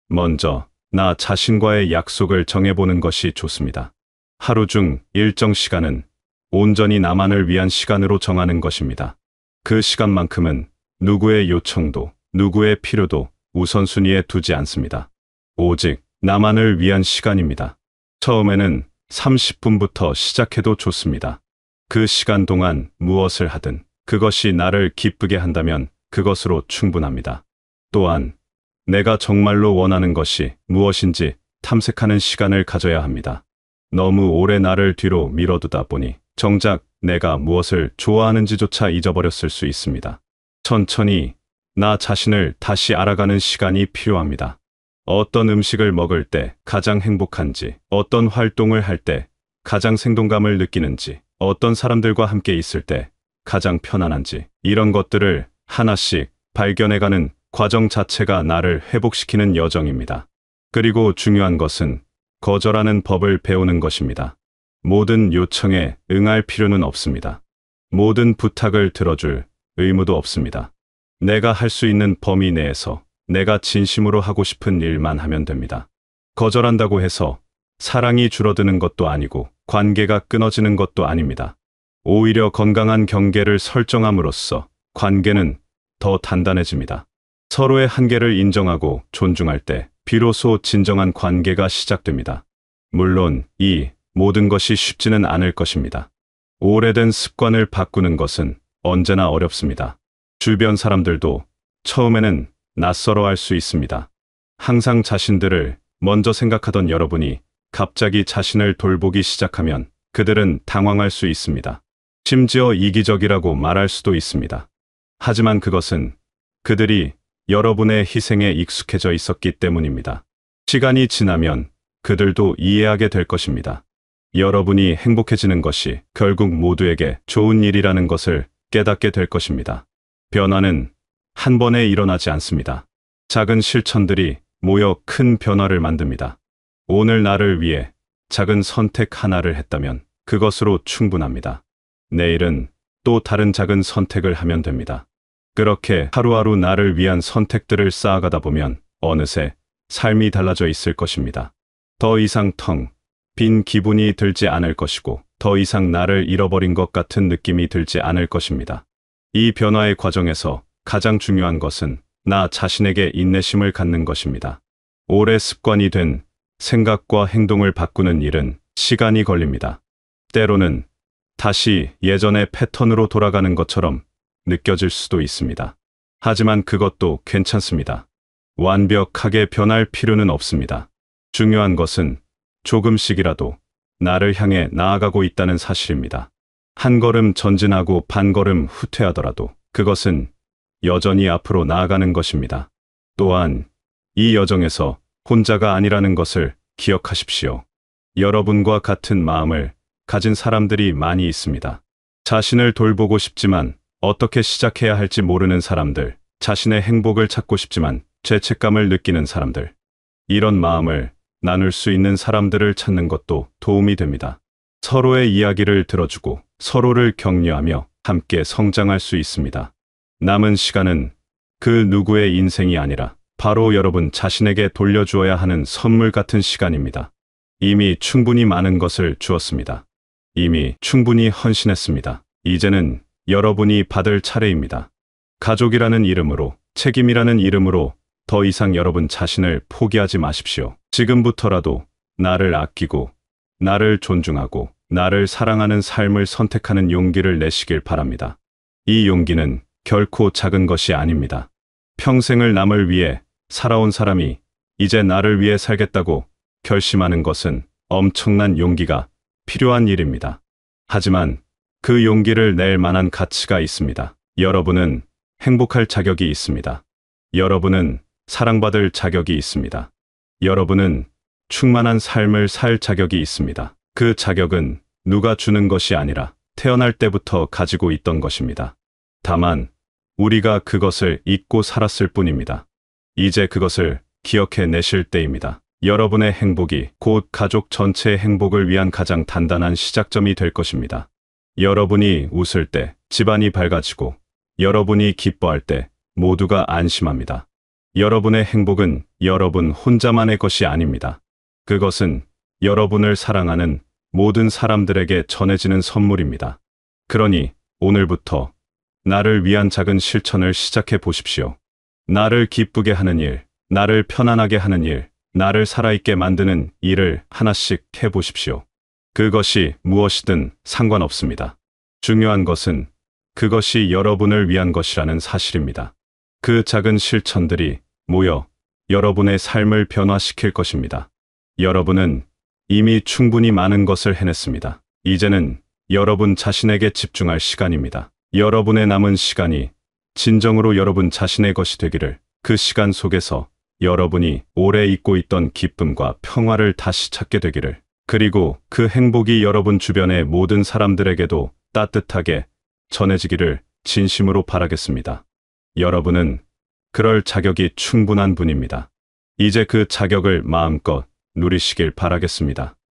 먼저 나 자신과의 약속을 정해보는 것이 좋습니다. 하루 중 일정 시간은 온전히 나만을 위한 시간으로 정하는 것입니다. 그 시간만큼은 누구의 요청도, 누구의 필요도 우선순위에 두지 않습니다. 오직 나만을 위한 시간입니다. 처음에는 30분부터 시작해도 좋습니다. 그 시간 동안 무엇을 하든 그것이 나를 기쁘게 한다면 그것으로 충분합니다. 또한 내가 정말로 원하는 것이 무엇인지 탐색하는 시간을 가져야 합니다. 너무 오래 나를 뒤로 밀어두다 보니 정작 내가 무엇을 좋아하는지조차 잊어버렸을 수 있습니다. 천천히 나 자신을 다시 알아가는 시간이 필요합니다. 어떤 음식을 먹을 때 가장 행복한지, 어떤 활동을 할 때 가장 생동감을 느끼는지, 어떤 사람들과 함께 있을 때 가장 편안한지, 이런 것들을 하나씩 발견해가는 과정 자체가 나를 회복시키는 여정입니다. 그리고 중요한 것은 거절하는 법을 배우는 것입니다. 모든 요청에 응할 필요는 없습니다. 모든 부탁을 들어줄 의무도 없습니다. 내가 할 수 있는 범위 내에서 내가 진심으로 하고 싶은 일만 하면 됩니다. 거절한다고 해서 사랑이 줄어드는 것도 아니고 관계가 끊어지는 것도 아닙니다. 오히려 건강한 경계를 설정함으로써 관계는 더 단단해집니다. 서로의 한계를 인정하고 존중할 때 비로소 진정한 관계가 시작됩니다. 물론 이 모든 것이 쉽지는 않을 것입니다. 오래된 습관을 바꾸는 것은 언제나 어렵습니다. 주변 사람들도 처음에는 낯설어할 수 있습니다. 항상 자신들을 먼저 생각하던 여러분이 갑자기 자신을 돌보기 시작하면 그들은 당황할 수 있습니다. 심지어 이기적이라고 말할 수도 있습니다. 하지만 그것은 그들이 여러분의 희생에 익숙해져 있었기 때문입니다. 시간이 지나면 그들도 이해하게 될 것입니다. 여러분이 행복해지는 것이 결국 모두에게 좋은 일이라는 것을 깨닫게 될 것입니다. 변화는 한 번에 일어나지 않습니다. 작은 실천들이 모여 큰 변화를 만듭니다. 오늘 나를 위해 작은 선택 하나를 했다면 그것으로 충분합니다. 내일은 또 다른 작은 선택을 하면 됩니다. 그렇게 하루하루 나를 위한 선택들을 쌓아가다 보면 어느새 삶이 달라져 있을 것입니다. 더 이상 텅 빈 기분이 들지 않을 것이고 더 이상 나를 잃어버린 것 같은 느낌이 들지 않을 것입니다. 이 변화의 과정에서 가장 중요한 것은 나 자신에게 인내심을 갖는 것입니다. 오래 습관이 된 생각과 행동을 바꾸는 일은 시간이 걸립니다. 때로는 다시 예전의 패턴으로 돌아가는 것처럼 느껴질 수도 있습니다. 하지만 그것도 괜찮습니다. 완벽하게 변할 필요는 없습니다. 중요한 것은 조금씩이라도 나를 향해 나아가고 있다는 사실입니다. 한 걸음 전진하고 반 걸음 후퇴하더라도 그것은 여전히 앞으로 나아가는 것입니다. 또한 이 여정에서 혼자가 아니라는 것을 기억하십시오. 여러분과 같은 마음을 가진 사람들이 많이 있습니다. 자신을 돌보고 싶지만 어떻게 시작해야 할지 모르는 사람들, 자신의 행복을 찾고 싶지만 죄책감을 느끼는 사람들, 이런 마음을 나눌 수 있는 사람들을 찾는 것도 도움이 됩니다. 서로의 이야기를 들어주고 서로를 격려하며 함께 성장할 수 있습니다. 남은 시간은 그 누구의 인생이 아니라 바로 여러분 자신에게 돌려주어야 하는 선물 같은 시간입니다. 이미 충분히 많은 것을 주었습니다. 이미 충분히 헌신했습니다. 이제는 여러분이 받을 차례입니다. 가족이라는 이름으로, 책임이라는 이름으로 더 이상 여러분 자신을 포기하지 마십시오. 지금부터라도 나를 아끼고, 나를 존중하고, 나를 사랑하는 삶을 선택하는 용기를 내시길 바랍니다. 이 용기는 결코 작은 것이 아닙니다. 평생을 남을 위해 살아온 사람이 이제 나를 위해 살겠다고 결심하는 것은 엄청난 용기가 필요한 일입니다. 하지만 그 용기를 낼 만한 가치가 있습니다. 여러분은 행복할 자격이 있습니다. 여러분은 사랑받을 자격이 있습니다. 여러분은 충만한 삶을 살 자격이 있습니다. 그 자격은 누가 주는 것이 아니라 태어날 때부터 가지고 있던 것입니다. 다만 우리가 그것을 잊고 살았을 뿐입니다. 이제 그것을 기억해 내실 때입니다. 여러분의 행복이 곧 가족 전체의 행복을 위한 가장 단단한 시작점이 될 것입니다. 여러분이 웃을 때 집안이 밝아지고 여러분이 기뻐할 때 모두가 안심합니다. 여러분의 행복은 여러분 혼자만의 것이 아닙니다. 그것은 여러분을 사랑하는 모든 사람들에게 전해지는 선물입니다. 그러니 오늘부터 나를 위한 작은 실천을 시작해 보십시오. 나를 기쁘게 하는 일, 나를 편안하게 하는 일, 나를 살아있게 만드는 일을 하나씩 해 보십시오. 그것이 무엇이든 상관없습니다. 중요한 것은 그것이 여러분을 위한 것이라는 사실입니다. 그 작은 실천들이 모여 여러분의 삶을 변화시킬 것입니다. 여러분은 이미 충분히 많은 것을 해냈습니다. 이제는 여러분 자신에게 집중할 시간입니다. 여러분의 남은 시간이 진정으로 여러분 자신의 것이 되기를, 그 시간 속에서 여러분이 오래 잊고 있던 기쁨과 평화를 다시 찾게 되기를, 그리고 그 행복이 여러분 주변의 모든 사람들에게도 따뜻하게 전해지기를 진심으로 바라겠습니다. 여러분은 그럴 자격이 충분한 분입니다. 이제 그 자격을 마음껏 누리시길 바라겠습니다.